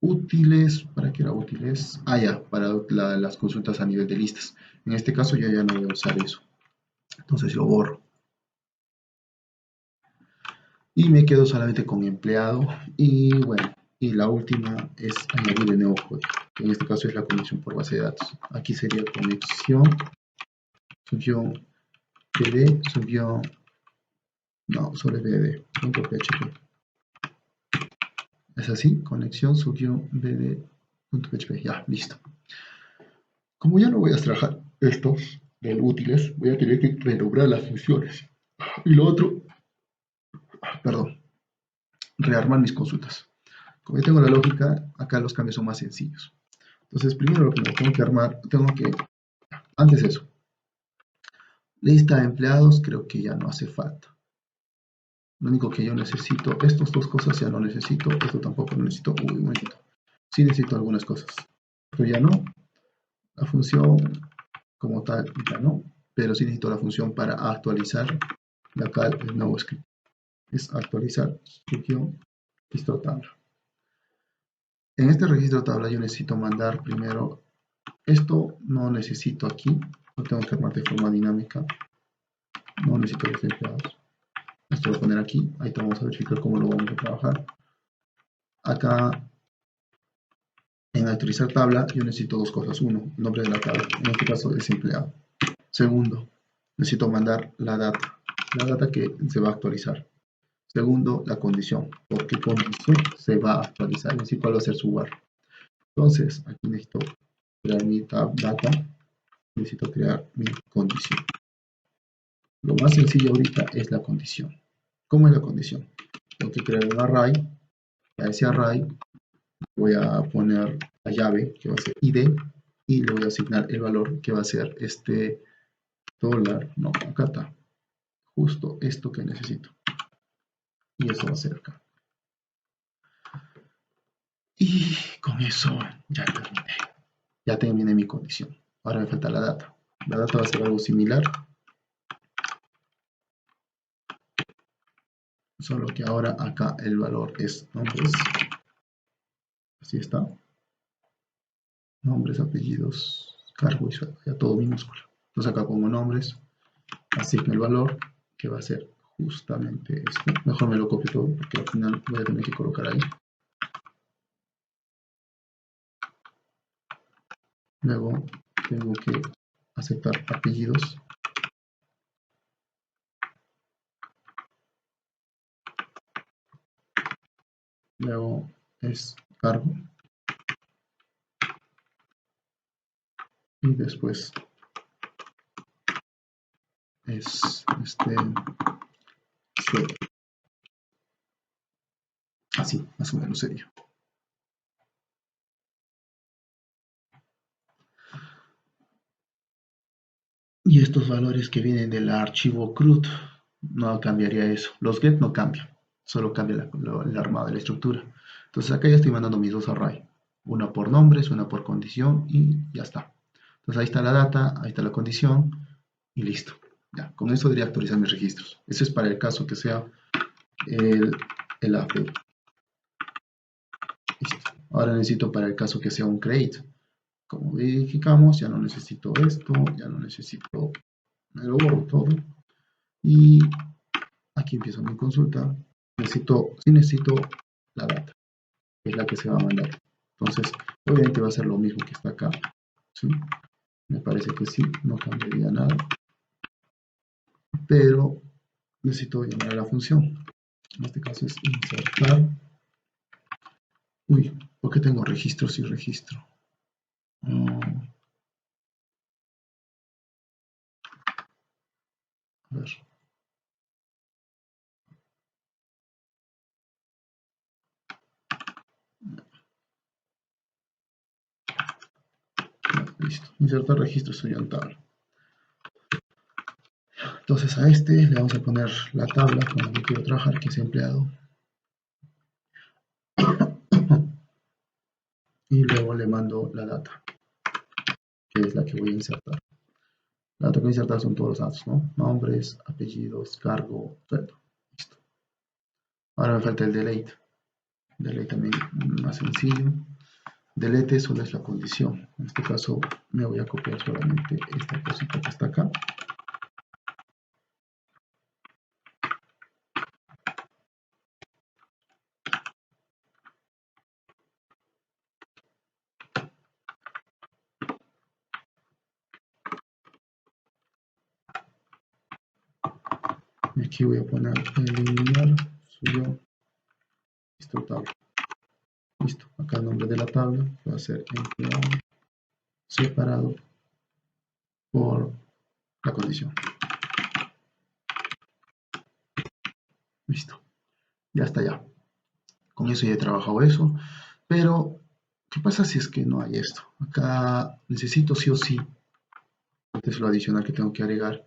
Útiles, ¿para qué era útiles? Ah, ya, para las consultas a nivel de listas. En este caso yo ya no voy a usar eso. Entonces lo borro. Y me quedo solamente con empleado. Y bueno, y la última es añadir el nuevo código. En este caso es la conexión por base de datos. Aquí sería conexión, subión, pd, subión, no, solo es bd.php. Es así, conexión, subión, bd.php. Ya, listo. Como ya no voy a trabajar estos del útiles, voy a tener que renombrar las funciones. Y lo otro, perdón, rearmar mis consultas. Como ya tengo la lógica, acá los cambios son más sencillos. Entonces, primero lo que tengo que armar, antes de eso, lista de empleados, creo que ya no hace falta. Lo único que yo necesito, estas dos cosas ya no necesito, esto tampoco lo necesito, un momentito. Sí necesito algunas cosas, pero ya no. La función como tal ya no, pero sí necesito la función para actualizar de acá el nuevo script. Es actualizar registro tabla. En este registro tabla yo necesito mandar primero, esto no necesito aquí, lo tengo que armar de forma dinámica, no necesito los empleados. Esto lo voy a poner aquí, ahí te vamos a verificar cómo lo vamos a trabajar. acá en actualizar tabla yo necesito dos cosas. Uno, nombre de la tabla, en este caso es empleado. Segundo, necesito mandar la data que se va a actualizar. Segundo, la condición, por qué condición se va a actualizar, es decir, cuál va a ser su guardia. Entonces, aquí necesito crear mi tab data, necesito crear mi condición. Lo más sencillo ahorita es la condición. ¿Cómo es la condición? Tengo que crear un array, a ese array voy a poner la llave que va a ser id y le voy a asignar el valor que va a ser este dólar, no, acá está, justo esto que necesito. Y eso va a ser acá. Y con eso ya terminé. Ya terminé mi condición. Ahora me falta la data. La data va a ser algo similar. Solo que ahora acá el valor es nombres. Así está. Nombres, apellidos, cargo y sueldo. Ya todo minúsculo. Entonces acá pongo nombres. Asigno el valor que va a ser justamente este. Mejor me lo copio todo porque al final voy a tener que colocar ahí. Luego tengo que aceptar apellidos. Luego es cargo. Y después es sueldo. Así, más o menos sería. Y estos valores que vienen del archivo CRUD, no cambiaría eso. Los get no cambian, solo cambia el armado de la estructura. Entonces acá ya estoy mandando mis dos arrays. Una por nombres, una por condición y ya está. Entonces ahí está la data, ahí está la condición y listo. Ya, con eso debería actualizar mis registros. Eso es para el caso que sea el update. Listo. Ahora necesito para el caso que sea un create. Como verificamos, ya no necesito esto, ya no necesito, me lo borro todo. Y aquí empiezo mi consulta. Sí necesito la data, que es la que se va a mandar. Entonces, obviamente va a ser lo mismo que está acá. ¿Sí? Me parece que sí, no cambiaría nada. Pero necesito llamar a la función. En este caso es insertar. Uy, ¿por qué tengo registro sin registro? A ver. Listo. Insertar registro estudiantal. Entonces a este le vamos a poner la tabla con la que quiero trabajar, que es empleado. Y luego le mando la data, que es la que voy a insertar. La data que voy a insertar son todos los datos, ¿no? Nombres, apellidos, cargo, sueldo. Listo. Ahora me falta el delete. Delete también más sencillo. Delete solo es la condición. En este caso me voy a copiar solamente esta cosita que está acá. Y aquí voy a poner eliminar suyo. Listo, tabla. Listo. Acá el nombre de la tabla va a ser empleado separado por la condición. Listo. Ya está ya. Con eso ya he trabajado eso. Pero, ¿qué pasa si es que no hay esto? Acá necesito sí o sí, este es lo adicional que tengo que agregar,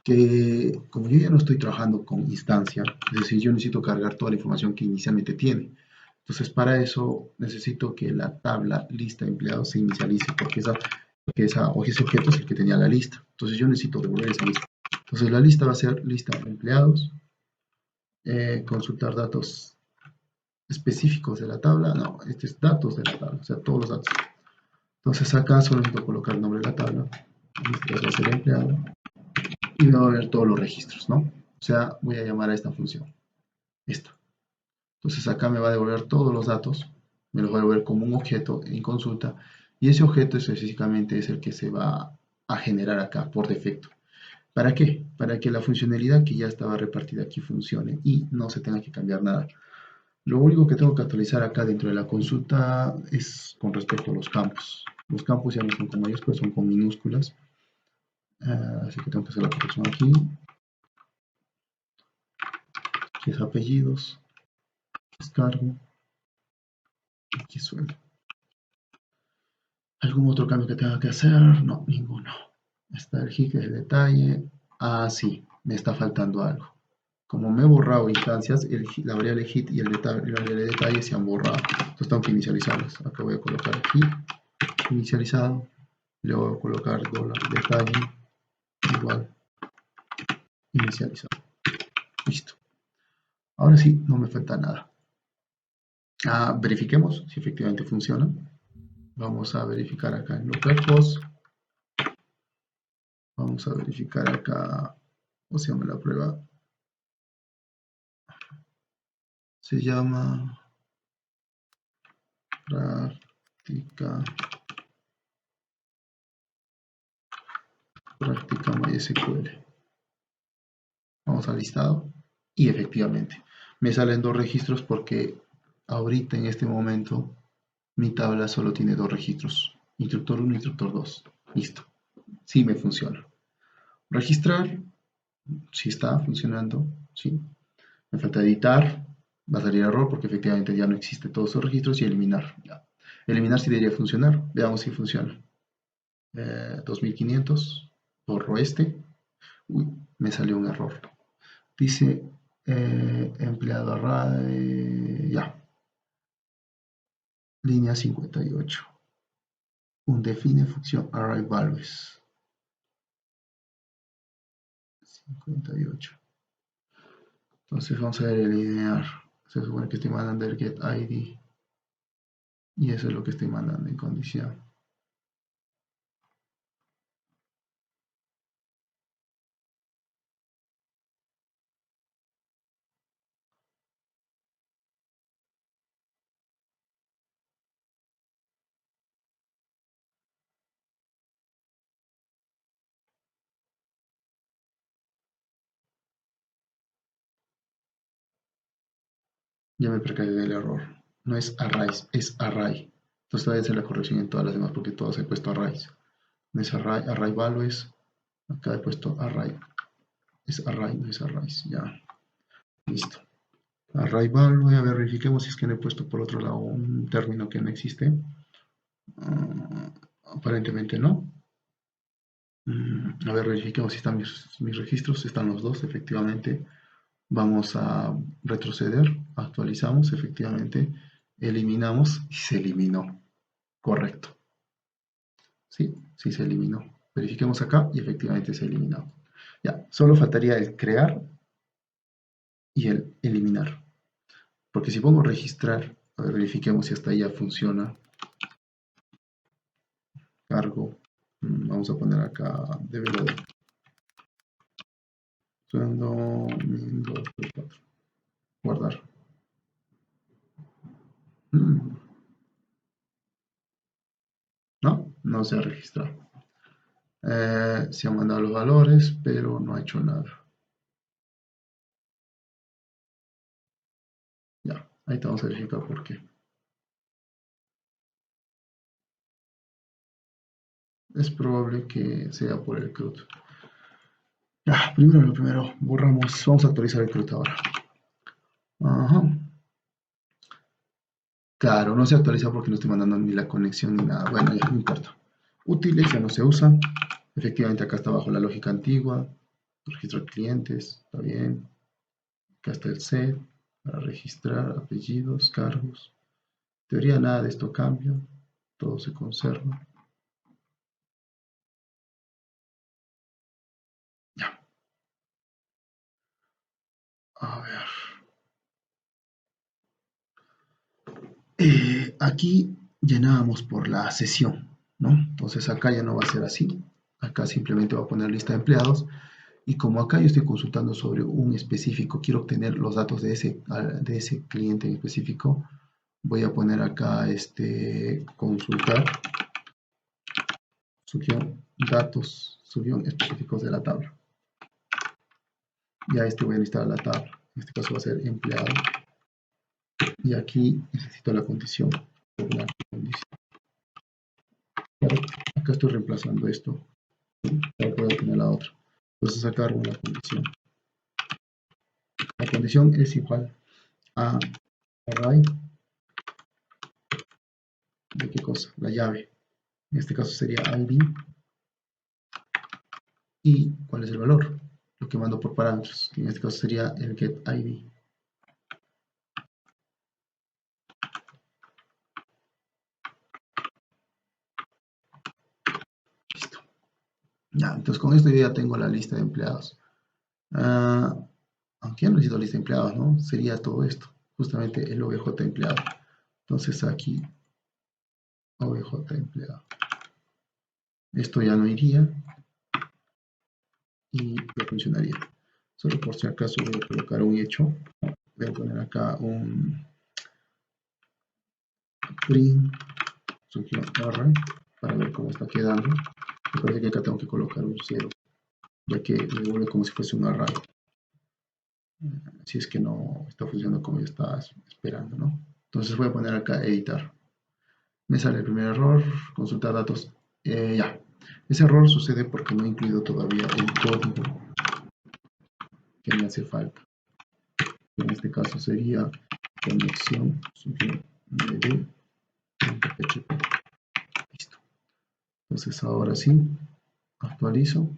que como yo ya no estoy trabajando con instancia, es decir, yo necesito cargar toda la información que inicialmente tiene. Entonces, para eso necesito que la tabla lista de empleados se inicialice, porque ese objeto es el que tenía la lista. Entonces, yo necesito devolver esa lista. Entonces, la lista va a ser lista de empleados, consultar datos específicos de la tabla, no, este es datos de la tabla, o sea, todos los datos. Entonces acá solo necesito colocar el nombre de la tabla, en este caso va a ser empleado, y me va a ver todos los registros, ¿no? O sea, voy a llamar a esta función, esta. Entonces acá me va a devolver todos los datos, me los va a devolver como un objeto en consulta, y ese objeto específicamente es el que se va a generar acá por defecto. ¿Para qué? Para que la funcionalidad que ya estaba repartida aquí funcione y no se tenga que cambiar nada. Lo único que tengo que actualizar acá dentro de la consulta es con respecto a los campos. Los campos ya no son con mayúsculas, son con minúsculas. Así que tengo que hacer la corrección aquí. Aquí es apellidos, aquí es cargo, aquí es sueldo. ¿Algún otro cambio que tenga que hacer? No, ninguno. Está el hit del detalle. Ah, sí, me está faltando algo. Como me he borrado instancias, la variable hit y la variable detalle se han borrado. Entonces tengo que inicializarlas. Acá voy a colocar hit inicializado. Le voy a colocar $detalle igual inicializado. Listo. Ahora sí, no me falta nada. Verifiquemos si efectivamente funciona. Vamos a verificar acá en localhost. Vamos a verificar acá, ¿cómo se llama la prueba? Se llama práctica MySQL. Vamos al listado y efectivamente me salen dos registros porque ahorita en este momento mi tabla solo tiene dos registros, instructor 1 y instructor 2. Listo, sí me funciona. Registrar, sí está funcionando, sí. Me falta editar, va a salir error porque efectivamente ya no existe todos esos registros y eliminar. Ya. Eliminar sí debería funcionar, veamos si funciona. 2500, borro este. Uy, me salió un error. Dice empleado array, ya. Línea 58. Un define función array values. 58. Entonces vamos a ver el linear. Se supone que estoy mandando el get id. Y eso es lo que estoy mandando en condición. Ya me percaté del error. No es arrays, es array. Entonces voy a hacer la corrección en todas las demás porque todas he puesto arrays. No es array, array values. Acá he puesto array. Es array, no es arrays. Ya. Listo. Array value. A ver, verifiquemos si es que no he puesto por otro lado un término que no existe. Aparentemente no. A ver, verifiquemos si están mis registros. Están los dos, efectivamente. Vamos a retroceder, actualizamos, efectivamente, eliminamos y se eliminó. Correcto. Sí, sí se eliminó. Verifiquemos acá y efectivamente se eliminó. Ya, solo faltaría el crear y el eliminar. Porque si pongo registrar, a ver, verifiquemos si hasta ahí ya funciona. Cargo. Vamos a poner acá developer. Sueldo 1234. Guardar. No, no se ha registrado. Se han mandado los valores, pero no ha hecho nada. Ya, ahí te vamos a verificar por qué. Es probable que sea por el CRUD. Ya, primero, borramos. Vamos a actualizar el CRUD ahora. Ajá. Claro, no se actualiza porque no estoy mandando ni la conexión ni nada. Bueno, ya, no importa. Útiles ya no se usa. Efectivamente, acá está bajo la lógica antigua. Registro de clientes, está bien. Acá está el set para registrar apellidos, cargos. En teoría, nada de esto cambia. Todo se conserva. Ya. A ver. Aquí llenábamos por la sesión, ¿no? Entonces acá ya no va a ser así. Acá simplemente va a poner lista de empleados Y como acá yo estoy consultando sobre un específico, quiero obtener los datos de ese cliente en específico, voy a poner acá consultar datos específicos de la tabla. Ya voy a necesitar la tabla. En este caso va a ser empleado. Y aquí necesito la condición. Acá estoy reemplazando esto para poder tener la otra. Entonces acá hago una condición. La condición es igual a array de qué cosa, la llave. En este caso sería id. Y cuál es el valor, lo que mando por parámetros. En este caso sería el get id. Listo. Ya, entonces con esto yo ya tengo la lista de empleados. Aunque ya no necesito lista de empleados, ¿no? Sería todo esto, justamente el obj empleado. Entonces aquí, obj empleado. Esto ya no iría y ya funcionaría. Solo por si acaso voy a colocar un hecho. Voy a poner acá un print array para ver cómo está quedando. Me parece que acá tengo que colocar un 0, ya que me devuelve como si fuese un array. Si es que no está funcionando como yo estaba esperando, ¿no? Entonces voy a poner acá editar. Me sale el primer error, consultar datos. Ya. Ese error sucede porque no he incluido todavía el código que me hace falta. En este caso sería conexión md.php. Listo. Entonces ahora sí, actualizo.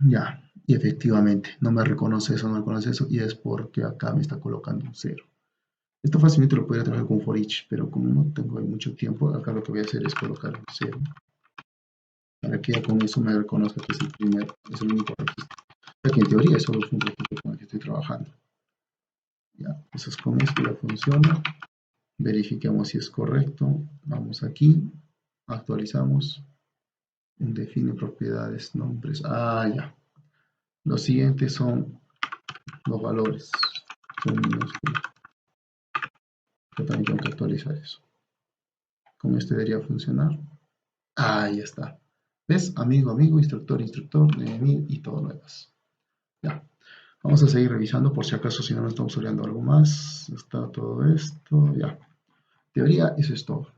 Ya. Y efectivamente, no me reconoce eso, y es porque acá me está colocando un 0. Esto fácilmente lo podría trabajar con for each, pero como no tengo mucho tiempo, acá lo que voy a hacer es colocar un 0. Para que ya con eso me reconozca que es el único registro. Ya que en teoría solo es un registro con el que estoy trabajando. Ya, entonces con esto ya funciona. Verifiquemos si es correcto. Vamos aquí, actualizamos. Define propiedades, nombres. Ya. Los siguientes son los valores. Son minúsculos. Yo también tengo que actualizar eso. Con esto debería funcionar. Ahí está. ¿Ves? Amigo, amigo, instructor, instructor, y todo lo demás. Ya. Vamos a seguir revisando por si acaso, si no nos estamos olvidando algo más. Está todo esto. Ya. En teoría, eso es todo.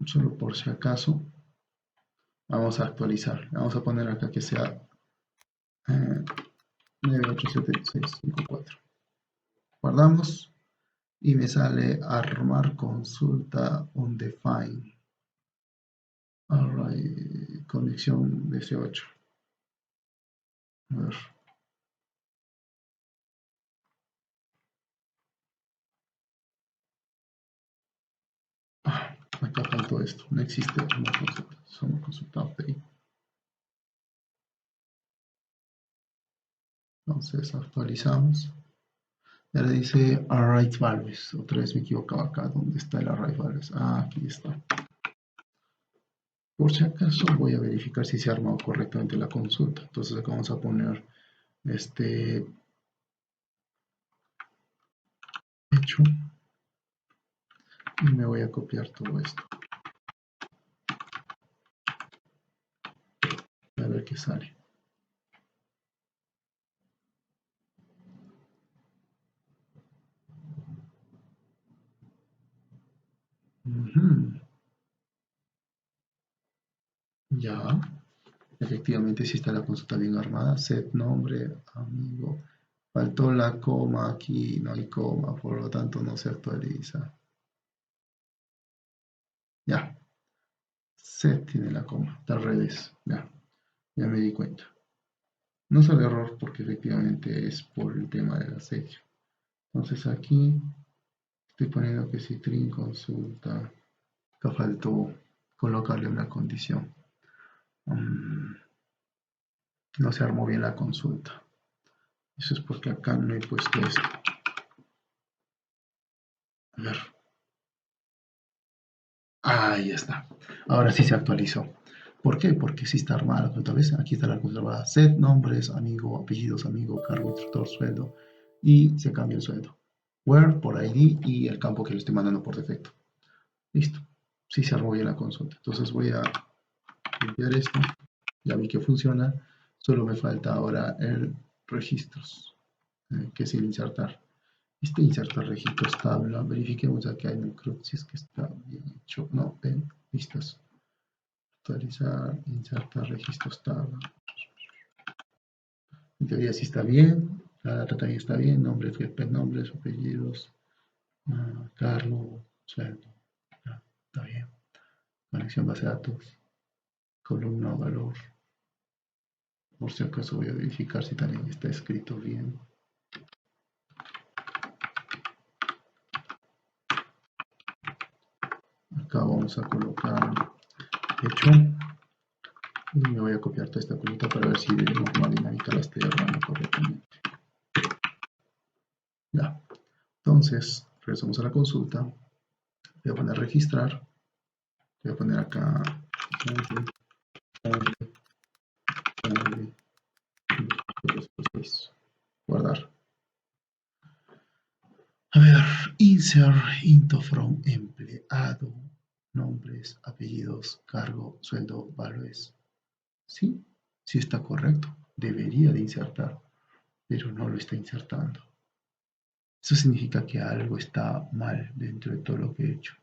Solo por si acaso. Vamos a actualizar. Vamos a poner acá que sea 987654. Guardamos. Y me sale armar consulta undefined. Array, conexión 18. A ver. Acá faltó esto. No existe una consulta. Solo consulta API. Entonces actualizamos. Y ahora dice array values. Otra vez me equivocaba acá. ¿Dónde está el array values? Aquí está. Por si acaso voy a verificar si se ha armado correctamente la consulta. Entonces acá vamos a poner hecho y me voy a copiar todo esto. A ver qué sale. Ya, efectivamente sí está la consulta bien armada. Set nombre, amigo. Faltó la coma aquí, no hay coma, por lo tanto no se actualiza. Ya, set tiene la coma, está al revés. Ya me di cuenta. No sale error porque efectivamente es por el tema de la sección. Entonces aquí estoy poniendo que si trin consulta, acá faltó colocarle una condición. No se armó bien la consulta. Eso es porque acá no he puesto esto. A ver. Ahí está. Ahora sí se actualizó. ¿Por qué? Porque sí está armada la cuenta. ¿Ves? Aquí está la conservada. Set, nombres, amigo, apellidos, amigo, cargo, instructor, sueldo. Y se cambia el sueldo. Where por ID y el campo que le estoy mandando por defecto. Listo. Sí se armó bien la consulta. Entonces voy a limpiar esto. Ya vi que funciona. Solo me falta ahora el registros, que es el insertar. Este insertar registros tabla. Verifiquemos acá en el CRUD si es que está bien hecho. No, ven, listos. Actualizar, insertar registros tabla. En teoría sí está bien. La data también está bien. Nombres, nombres, apellidos, cargo, sueldo. Está bien. Conexión base de datos. Columna valor. Por si acaso voy a verificar si también está escrito bien. Acá vamos a colocar hecho. Y me voy a copiar toda esta colita para ver si de norma dinámica la estoy armando correctamente. Ya. Entonces, regresamos a la consulta. Voy a poner registrar. Voy a poner acá guardar. A ver, insert into from empleado, nombres, apellidos, cargo, sueldo, valores. Sí, sí está correcto. Debería de insertar, pero no lo está insertando. Eso significa que algo está mal dentro de todo lo que he hecho.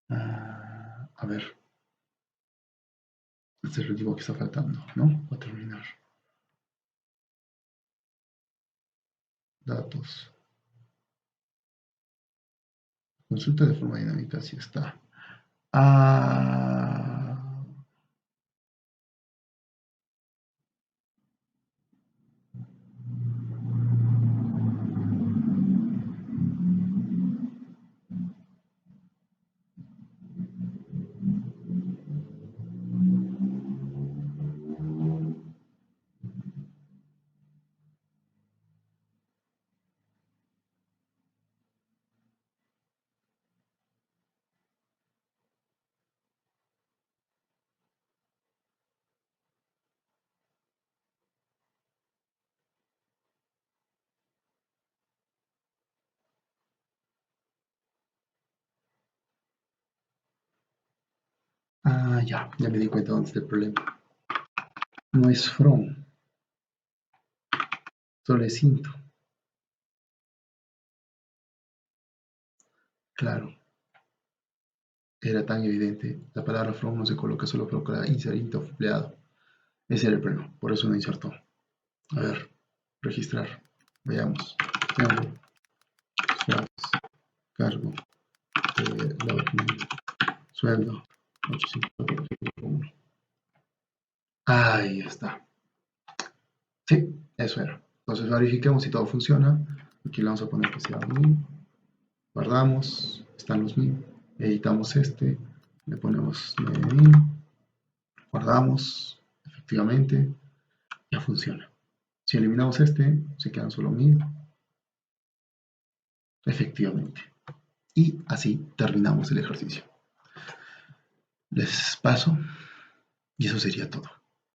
A ver, este es el último que está faltando, ¿no? Para terminar. Datos. Consulta de forma dinámica, sí está. Ya me di cuenta dónde está el problema. No es from, solo es into. Claro, era tan evidente. La palabra from no se coloca, solo coloca insert into empleado. Ese era el problema, por eso no insertó. A ver, registrar. Veamos. Tiempo, cargo, sueldo, 854.1. Ahí está. Sí, eso era. Entonces verifiquemos si todo funciona. Aquí le vamos a poner que sea 1000. Guardamos. Están los 1000. Editamos este. Le ponemos 9000. Guardamos. Efectivamente. Ya funciona. Si eliminamos este, se quedan solo 1000. Efectivamente. Y así terminamos el ejercicio. Les paso. Y eso sería todo.